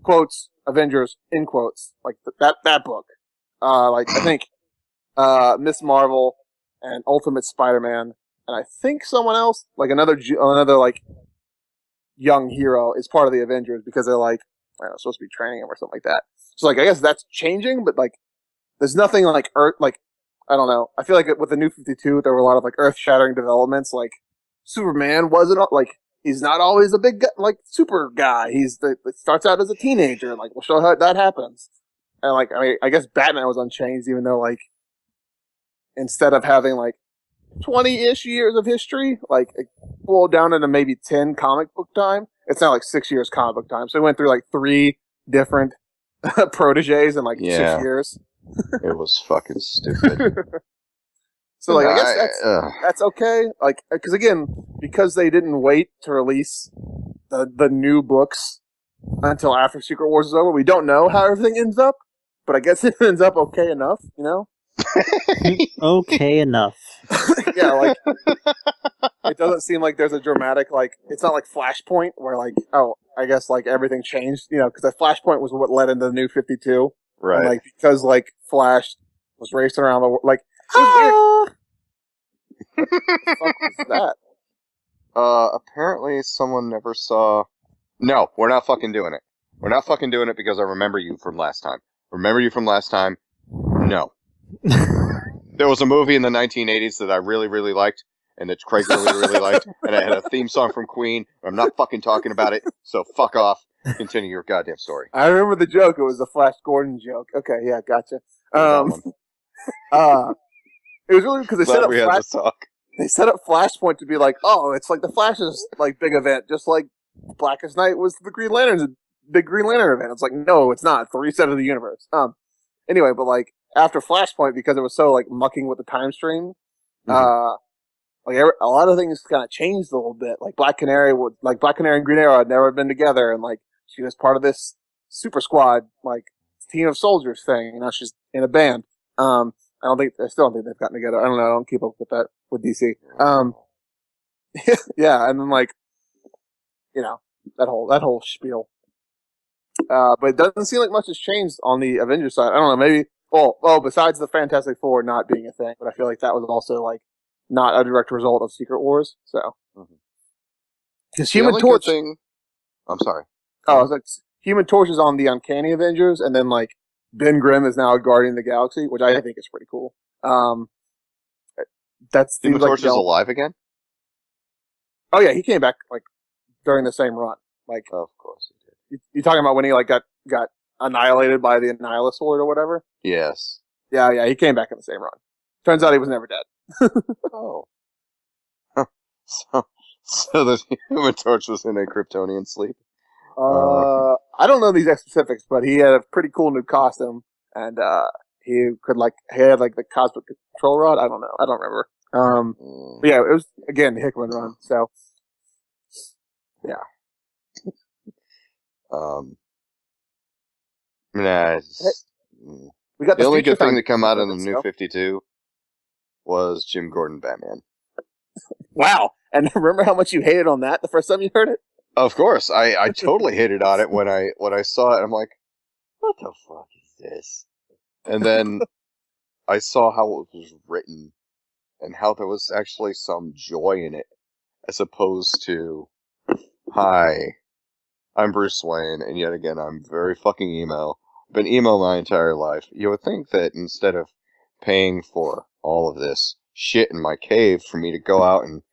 quotes Avengers in quotes, like that book. Like I think Miss Marvel and Ultimate Spider-Man, and I think someone else, like another like young hero, is part of the Avengers because they're like, I don't know, supposed to be training him or something like that. So like I guess that's changing, but like there's nothing like I don't know. I feel like with the New 52, there were a lot of like earth-shattering developments. Like Superman wasn't like he's not always a big guy, like super guy. He starts out as a teenager. Like we'll show how that happens. And like I guess Batman was unchanged, even though like instead of having like 20-ish years of history, like it boiled down into maybe 10 comic book time. It's now like 6 years comic book time. So we went through like 3 different proteges in like 6 years. It was fucking stupid. So like I guess that's okay. Like because they didn't wait to release the new books until after Secret Wars is over, we don't know how everything ends up. But I guess it ends up okay enough, you know? Okay enough. Yeah, like it doesn't seem like there's a dramatic like it's not like Flashpoint where like I guess like everything changed, you know, because the Flashpoint was what led into the New 52. Right. And, like because like Flash was racing around the world, like it was weird. What the fuck was that? Apparently someone never saw. No, we're not fucking doing it. We're not fucking doing it because I remember you from last time. Remember you from last time? No. There was a movie in the 1980s that I really, really liked, and that Craig really, really liked, and it had a theme song from Queen. I'm not fucking talking about it, so fuck off. Continue your goddamn story. I remember the joke. It was the Flash Gordon joke. Okay, yeah, gotcha. It was really because they set up Flashpoint to be like, oh, it's like the Flash's like big event, just like Blackest Night was the Green Lantern's big Green Lantern event. It's like, no, it's not. It's the reset of the universe. Anyway, but like after Flashpoint, because it was so like mucking with the time stream, like a lot of things kind of changed a little bit. Like Black Canary and Green Arrow had never been together, and like she was part of this super squad, like team of soldiers thing. You know, she's in a band. I still don't think they've gotten together. I don't know. I don't keep up with that with DC. Yeah, and then like, you know, that whole spiel. But it doesn't seem like much has changed on the Avengers side. I don't know. Maybe. Well, besides the Fantastic Four not being a thing, but I feel like that was also like not a direct result of Secret Wars. So, because Human Torch. I'm sorry. Oh, it's like Human Torch is on the Uncanny Avengers, and then like Ben Grimm is now a Guardian of the Galaxy, which I think is pretty cool. That's Human Torch is alive again. Oh yeah, he came back like during the same run. Like, of course he did. You talking about when he like got annihilated by the Annihilus Sword or whatever? Yes. Yeah, he came back in the same run. Turns out he was never dead. Oh. So the Human Torch was in a Kryptonian sleep? I don't know these specifics, but he had a pretty cool new costume, and he had like the cosmic control rod. I don't know. I don't remember. But yeah, it was again the Hickman run. So yeah. We got the only good thing to come out of the New 52 was Jim Gordon Batman. Wow. And remember how much you hated on that the first time you heard it? Of course. I totally hated on it when I saw it. I'm like, what the fuck is this? And then I saw how it was written and how there was actually some joy in it, as opposed to, hi, I'm Bruce Wayne, and yet again, I'm very fucking emo. Been emo my entire life. You would think that instead of paying for all of this shit in my cave for me to go out and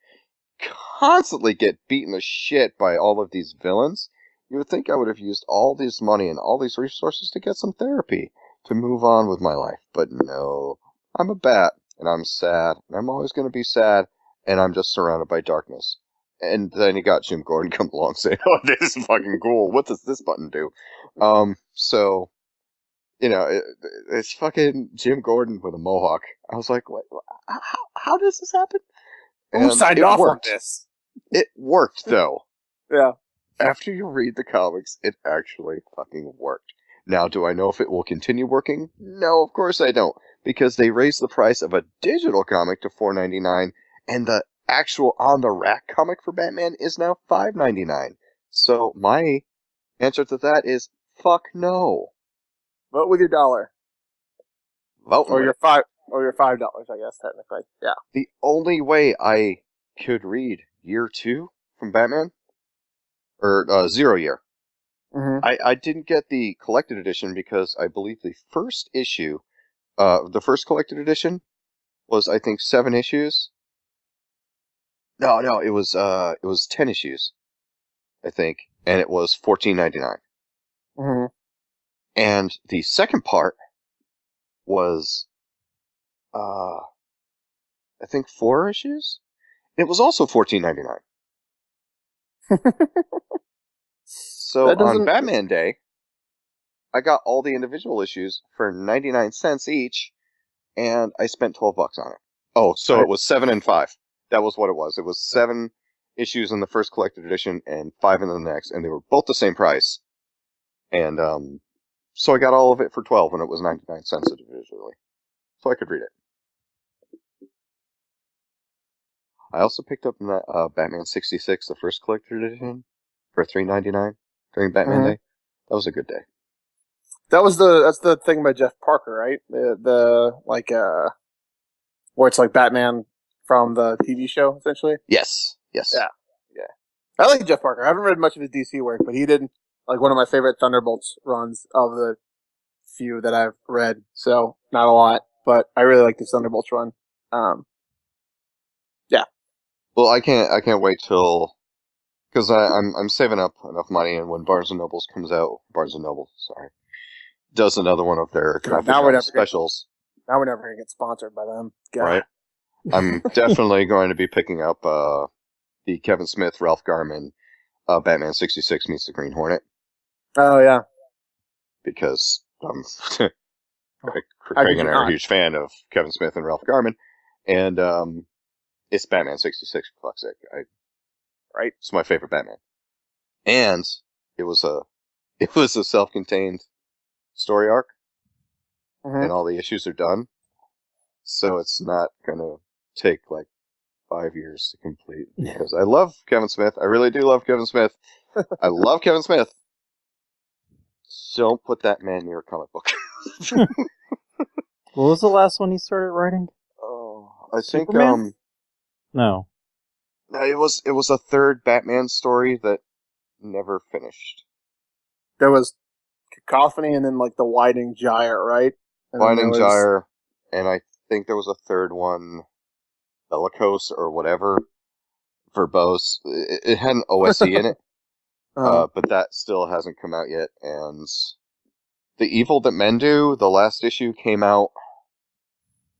constantly get beaten to shit by all of these villains, you would think I would have used all this money and all these resources to get some therapy to move on with my life. But no, I'm a bat, and I'm sad, and I'm always going to be sad, and I'm just surrounded by darkness. And then you got Jim Gordon come along saying, oh, this is fucking cool. What does this button do? So, you know, it's fucking Jim Gordon with a mohawk. I was like, what, how does this happen? Who signed off on this? It worked, though. Yeah. After you read the comics, it actually fucking worked. Now, do I know if it will continue working? No, of course I don't. because they raised the price of a digital comic to $4.99, and the actual on-the-rack comic for Batman is now $5.99. So my answer to that is fuck no. Vote with your dollar. Vote or your $5, I guess, technically. Yeah. The only way I could read Year 2 from Batman, or Zero Year, I didn't get the collected edition because I believe the first issue, the first collected edition was, I think, 7 issues. No, it was 10 issues, I think, and it was $14.99. And the second part was, I think 4 issues? It was also $14.99. So on Batman Day, I got all the individual issues for 99 cents each, and I spent $12 on it. Oh, so it was 7 and 5. That was what it was. It was 7 issues in the first collected edition and 5 in the next, and they were both the same price. And so I got all of it for 12, and it was 99 cents individually, so I could read it. I also picked up Batman 66, the first collected edition, for $3.99 during Batman Day. That was a good day. That's the thing by Jeff Parker, right? The where it's like Batman from the TV show, essentially. Yes. Yeah. I like Jeff Parker. I haven't read much of his DC work, but he did like one of my favorite Thunderbolts runs of the few that I've read. So not a lot, but I really like this Thunderbolts run. Yeah. Well, I can't wait till, because I'm saving up enough money, and when Barnes and Noble does another one of their specials. Now we're never gonna get sponsored by them. God. Right. I'm definitely going to be picking up the Kevin Smith, Ralph Garman, Batman 66 meets the Green Hornet. Oh yeah. Because Craig and I are a huge fan of Kevin Smith and Ralph Garman, and it's Batman 66 for fuck's sake. Right? It's my favorite Batman. And it was a self-contained story arc, and all the issues are done, so it's not gonna take like 5 years to complete, because I love Kevin Smith. I really do love Kevin Smith. I love Kevin Smith. Don't put that man near a comic book. What was the last one he started writing? Oh, I think Superman? No. It was a third Batman story that never finished. There was Cacophony, and then like the Widening Gyre, right? Widening Gyre, and I think there was a third one, Bellicose or whatever, verbose. It had an OSE in it, but that still hasn't come out yet. And The Evil That Men Do, the last issue came out,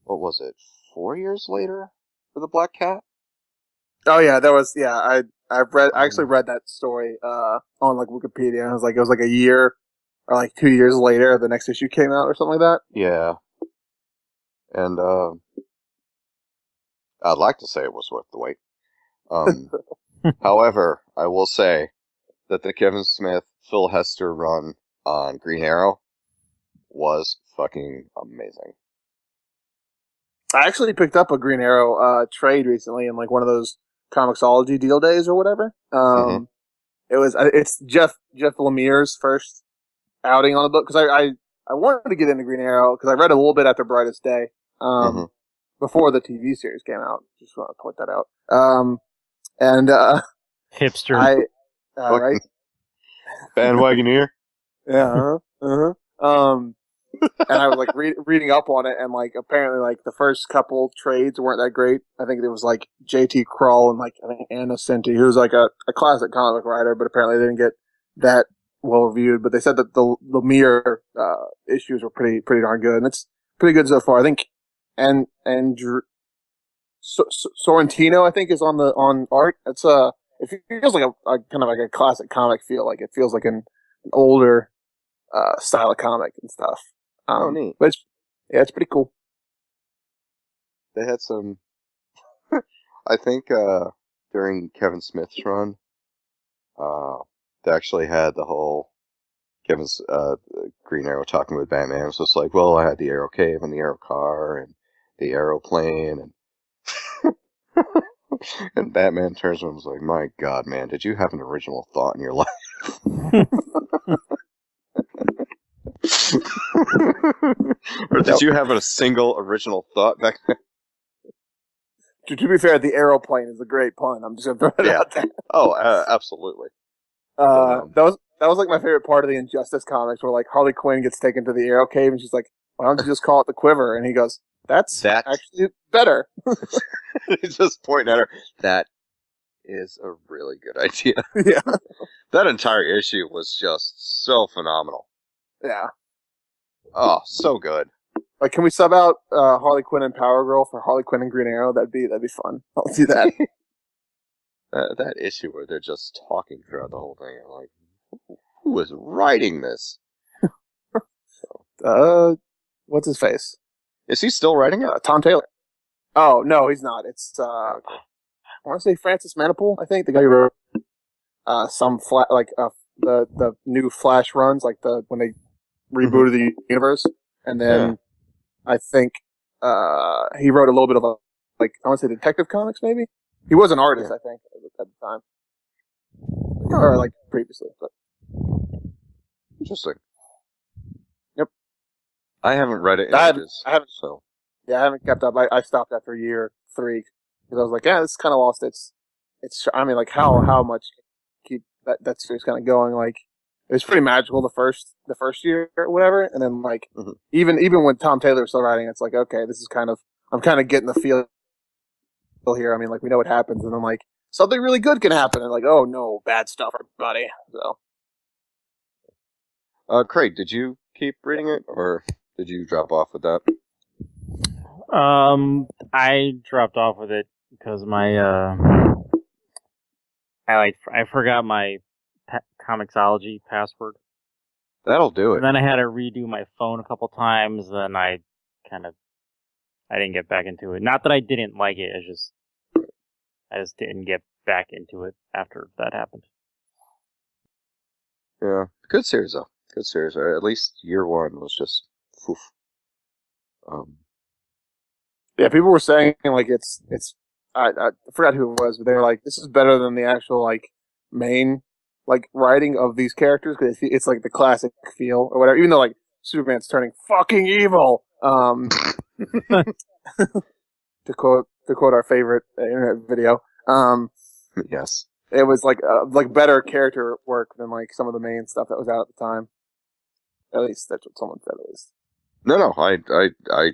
what was it, 4 years later for the Black Cat? Oh yeah, that was, yeah, I actually read that story on like Wikipedia. It was like a year or like 2 years later the next issue came out or something like that. Yeah. And I'd like to say it was worth the wait. However, I will say that the Kevin Smith, Phil Hester run on Green Arrow was fucking amazing. I actually picked up a Green Arrow trade recently in like one of those Comixology deal days or whatever. It's Jeff Lemire's first outing on the book, because I wanted to get into Green Arrow because I read a little bit after Brightest Day before the TV series came out. Just want to point that out. Hipster. Right? Bandwagoneer. Yeah. And I was like reading up on it, and like apparently like the first couple trades weren't that great. I think it was like J.T. Krull and like I think Anna Senti, who's like a classic comic writer, but apparently they didn't get that well reviewed. But they said that the Lemire issues were pretty darn good, and it's pretty good so far. I think and Sorrentino I think is on art. It feels like a kind of like a classic comic feel. Like it feels like an older style of comic and stuff. Neat. But it's pretty cool. They had some, I think, during Kevin Smith's run, they actually had the whole Kevin's Green Arrow talking with Batman. So it's like, well, I had the Arrow Cave and the Arrow Car and the Aeroplane, and and Batman turns to him and is like, my God, man, did you have an original thought in your life? Or did you have a single original thought back then? To be fair, the Aeroplane is a great pun. I'm just going to throw it out there. Oh, absolutely. That was like my favorite part of the Injustice comics, where like Harley Quinn gets taken to the Arrow Cave and she's like, why don't you just call it the Quiver? And he goes, that's actually better. He's just pointing at her. That is a really good idea. Yeah. That entire issue was just so phenomenal. Yeah. Oh, so good. Like, can we sub out Harley Quinn and Power Girl for Harley Quinn and Green Arrow? That'd be fun. I'll do that. That issue where they're just talking throughout the whole thing. I'm like, who is writing this? What's his face? Is he still writing it? Tom Taylor. Oh, no, he's not. It's, I want to say Francis Manapul, I think, the guy who wrote the new Flash runs, like when they rebooted the universe. And then I think he wrote a little bit of I want to say Detective Comics, maybe? He was an artist, I think, at the time. Or, like, previously. But interesting. Yep. I haven't read it in ages. I haven't. So. Yeah, I haven't kept up. I stopped after year 3 because I was like, yeah, this kind of lost its. I mean, like how much keep that series kind of going? Like, it was pretty magical the first year or whatever, and then like even when Tom Taylor was still writing, it's like, okay, this is I'm kind of getting the feel here. I mean, like, we know what happens, and then like something really good can happen, and like, oh no, bad stuff, everybody. So, Craig, did you keep reading it, or did you drop off with that? I dropped off with it because I forgot my Comixology password. That'll do it. And then I had to redo my phone a couple times, then I didn't get back into it. Not that I didn't like it, I just didn't get back into it after that happened. Yeah. Good series, though. Good series. At least year 1 was just, oof. Yeah, people were saying, like, it's I forgot who it was, but they were like, this is better than the actual, like, main, like, writing of these characters, because it's, like, the classic feel, or whatever, even though, like, Superman's turning fucking evil, to quote our favorite internet video, yes. It was, like better character work than, like, some of the main stuff that was out at the time. At least, that's what someone said, at least. No, I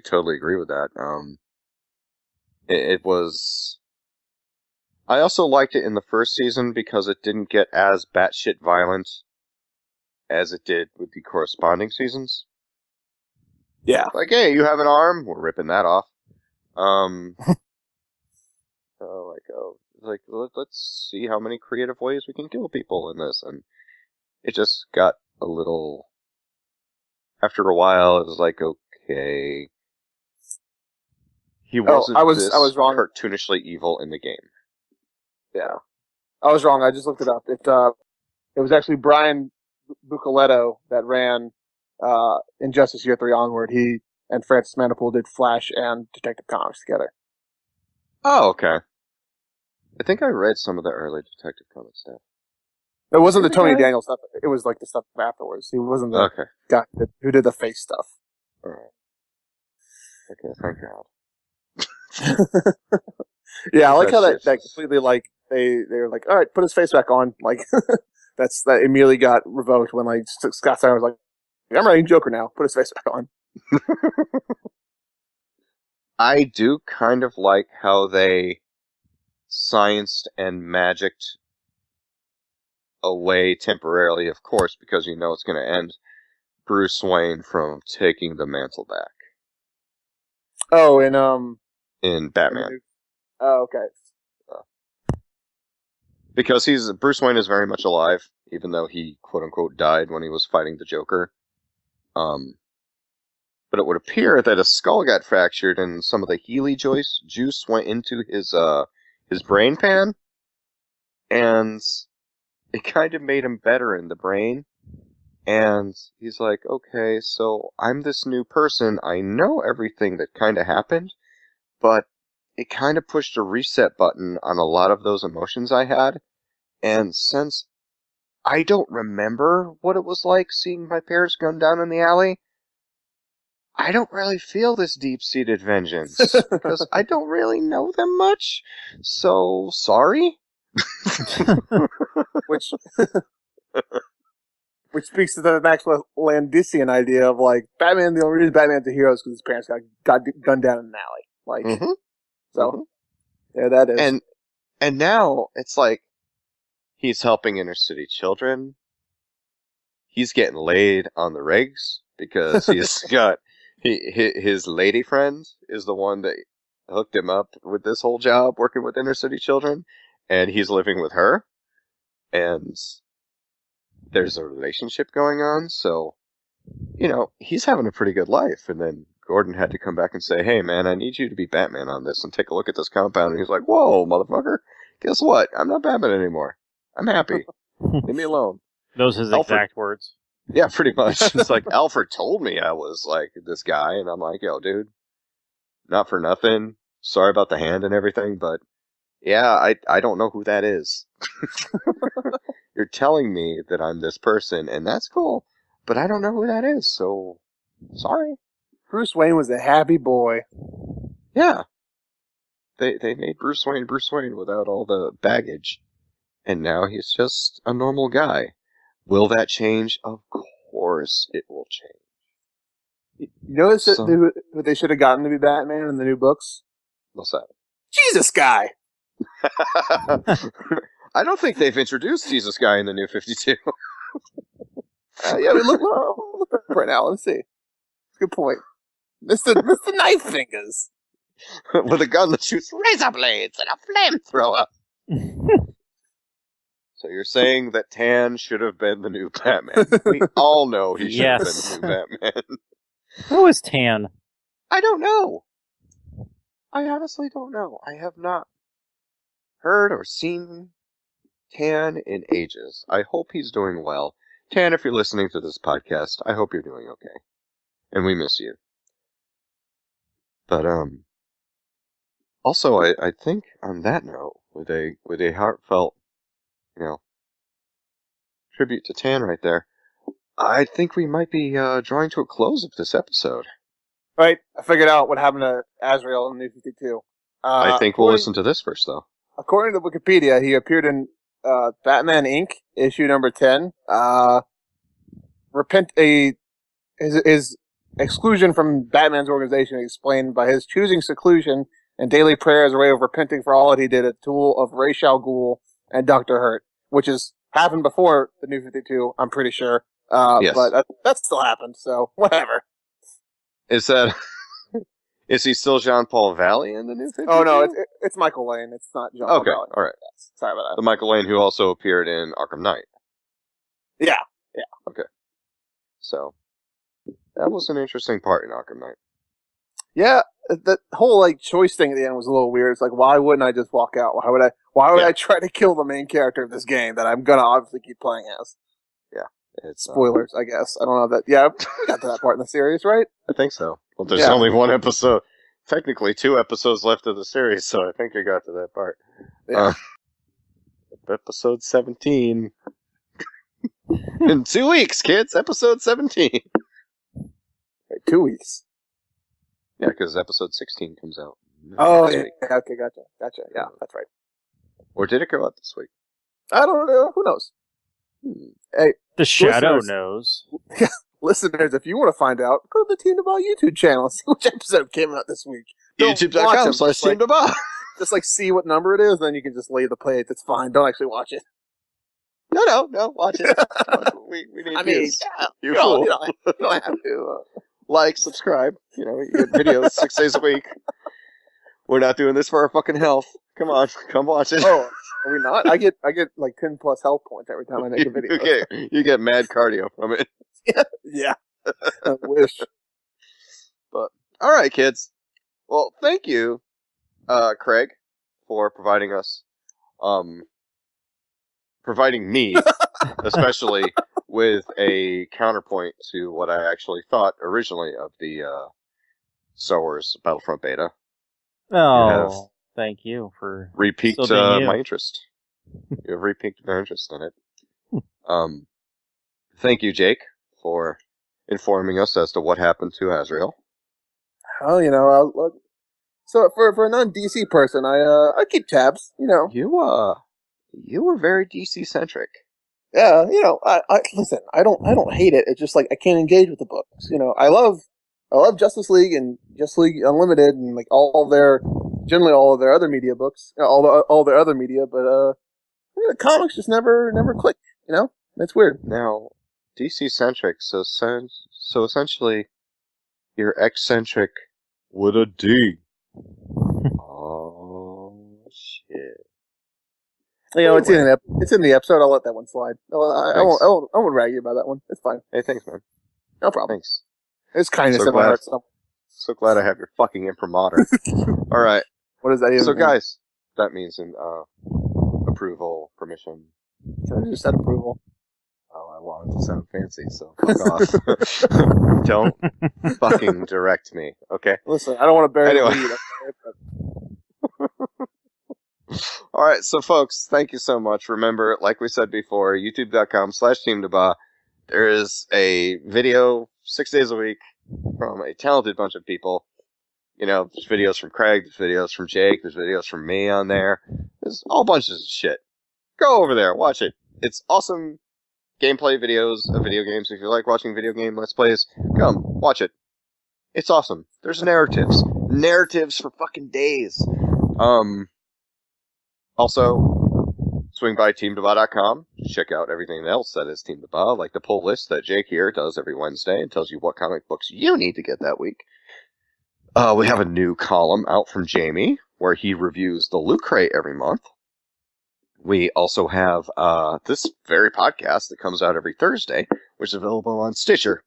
totally agree with that. It was. I also liked it in the first season because it didn't get as batshit violent as it did with the corresponding seasons. Yeah. Like, hey, you have an arm? We're ripping that off. Let's see how many creative ways we can kill people in this, and it just got a little. After a while, it was like, okay. He wasn't I was wrong. Cartoonishly evil in the game. Yeah. I was wrong. I just looked it up. It was actually Brian Bucoletto that ran Injustice Year 3 onward. He and Francis Manapul did Flash and Detective Comics together. Oh, okay. I think I read some of the early Detective Comics stuff. It wasn't the Tony Daniel stuff. It was like the stuff afterwards. He wasn't the guy who did the face stuff. All right. Okay, thank God. Yeah, I like how that completely, like, they were like, all right, put his face back on. Like, that immediately got revoked when, like, Scott Snyder was like, I'm writing Joker now. Put his face back on. I do kind of like how they scienced and magicked away temporarily, of course, because you know it's going to end Bruce Wayne from taking the mantle back. Oh, in Batman. Oh, okay. Because Bruce Wayne is very much alive, even though he quote unquote died when he was fighting the Joker. But it would appear that his skull got fractured and some of the Healy juice went into his brain pan, and it kind of made him better in the brain. And he's like, okay, so I'm this new person. I know everything that kind of happened, but it kind of pushed a reset button on a lot of those emotions I had. And since I don't remember what it was like seeing my parents gunned down in the alley, I don't really feel this deep-seated vengeance because I don't really know them much. So, sorry? Which speaks to the Maxwell Landisian idea of, like, Batman, the only reason Batman's a hero is because his parents got gunned down in an alley. Like, so, yeah, that is. And now, it's like, he's helping inner city children. He's getting laid on the regs because he's got, his lady friend is the one that hooked him up with this whole job working with inner city children, and he's living with her. And there's a relationship going on, so, he's having a pretty good life. And then Gordon had to come back and say, hey, man, I need you to be Batman on this and take a look at this compound. And he's like, whoa, motherfucker, guess what? I'm not Batman anymore. I'm happy. Leave me alone. Those his exact words. Yeah, pretty much. It's like, Alfred told me I was, like, this guy, and I'm like, yo, dude, not for nothing. Sorry about the hand and everything, but, yeah, I don't know who that is. You're telling me that I'm this person, and that's cool, but I don't know who that is, so sorry. Bruce Wayne was a happy boy. Yeah. They made Bruce Wayne without all the baggage, and now he's just a normal guy. Will that change? Of course it will change. You notice who they should have gotten to be Batman in the new books? What's that? Jesus Guy! I don't think they've introduced Jesus Guy in the New 52. Yeah, look right now. Let's see. Good point. Mr. Knife Fingers. With a gun that shoots razor blades and a flamethrower. So you're saying that Tan should have been the new Batman. We all know he should have been the new Batman. Who is Tan? I don't know. I honestly don't know. I have not heard or seen Tan in ages. I hope he's doing well. Tan, if you're listening to this podcast, I hope you're doing okay. And we miss you. But, also, I think on that note, with a heartfelt, tribute to Tan right there, I think we might be drawing to a close of this episode. Right, I figured out what happened to Azrael in New 52. I think we'll listen to this first, though. According to Wikipedia, he appeared in Batman Inc., issue number 10. His exclusion from Batman's organization explained by his choosing seclusion and daily prayer as a way of repenting for all that he did, a tool of Ra's al Ghul and Dr. Hurt, which has happened before the New 52, I'm pretty sure. Yes. But that still happened, so whatever. Is he still Jean-Paul Valley in the New 52? Oh, no, it's Michael Lane. It's not Jean-Paul Valley. All right. Yes. Sorry about that. The Michael Lane who also appeared in Arkham Knight. Yeah. Okay. So, that was an interesting part in Arkham Knight. Yeah, the whole, choice thing at the end was a little weird. It's like, why wouldn't I just walk out? Why would I try to kill the main character of this game that I'm gonna obviously keep playing as? Yeah. It's, spoilers, I guess. I don't know that. Yeah, we got to that part in the series, right? I think so. Well, there's only one episode. Technically, 2 episodes left of the series, so I think you got to that part. Yeah. Episode 17. In 2 weeks, kids. Episode 17. Wait, 2 weeks. Yeah, because episode 16 comes out. Oh, yeah. Okay, gotcha. Yeah, that's right. Or did it go out this week? I don't know. Who knows? Hey, the Shadow knows. Listeners, if you want to find out, go to the Team DBAH YouTube channel and see which episode came out this week. YouTube.com/Team DBAH. Just see what number it is, then you can just lay the plate. It's fine. Don't actually watch it. No, watch it. we need views. You don't have to. Like, subscribe. You get videos 6 days a week. We're not doing this for our fucking health. Come on, come watch it. Oh, are we not? I get 10 plus health points every time I make a video. You get mad cardio from it. Yeah. I wish. But all right, kids. Well, thank you, Craig, for providing us, providing me, especially with a counterpoint to what I actually thought originally of the Star Wars Battlefront beta. Oh, thank you for repiqued still being you. my interest. You have repiqued my interest in it. Thank you, Jake, for informing us as to what happened to Azrael. Oh, you know, look. So for a non-DC person, I keep tabs. You know, you were very DC centric. Yeah, you know, I listen. I don't hate it. It's just like I can't engage with the books. You know, I love Justice League and Justice League Unlimited and like generally all of their other media books, all their other media. But the comics just never click. You know, that's weird. Now, DC centric, so essentially, you're eccentric with a D. Oh shit! You know, anyway. It's in the episode. I'll let that one slide. I won't rag you about that one. It's fine. Hey, thanks, man. No problem. Thanks. It's kindness in my heart. So glad I have your fucking imprimatur. All right. What does that even mean? Guys, that means approval, permission. I just said approval. Oh, I wanted to sound fancy, so fuck off. Don't fucking direct me, okay? Listen, I don't want to bury the lead. Alright, so folks, thank you so much. Remember, like we said before, youtube.com/Team DBAH. There is a video 6 days a week from a talented bunch of people. You know, there's videos from Craig, there's videos from Jake, there's videos from me on there. There's all bunches of shit. Go over there, watch it. It's awesome gameplay videos of video games. If you like watching video game Let's Plays, come, watch it. It's awesome. There's narratives. Narratives for fucking days. Also, swing by teamdba.com. Check out everything else that is Team DBA, like the pull list that Jake here does every Wednesday and tells you what comic books you need to get that week. We have a new column out from Jamie, where he reviews the Loot Crate every month. We also have this very podcast that comes out every Thursday, which is available on Stitcher,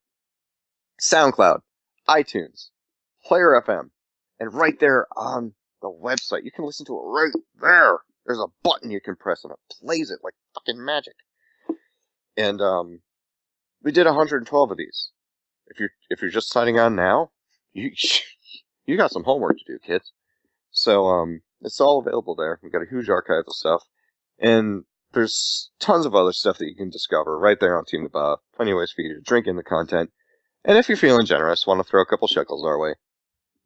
SoundCloud, iTunes, Player FM, and right there on the website. You can listen to it right there. There's a button you can press and it plays it like fucking magic. And we did 112 of these. If you're just signing on now, you got some homework to do, kids. So it's all available there. We've got a huge archive of stuff. And there's tons of other stuff that you can discover right there on Team DBAH. Plenty of ways for you to drink in the content. And if you're feeling generous, want to throw a couple shekels our way,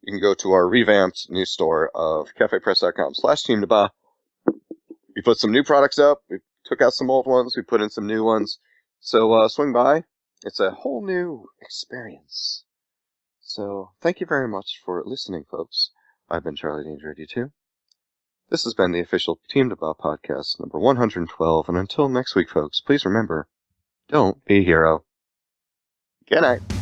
you can go to our revamped new store of cafepress.com/Team DBAH. We put some new products up. We took out some old ones. We put in some new ones. So swing by. It's a whole new experience. So thank you very much for listening, folks. I've been Charlie Danger 82. This has been the official Team DBAH podcast, number 112. And until next week, folks, please remember, don't be a hero. Good night.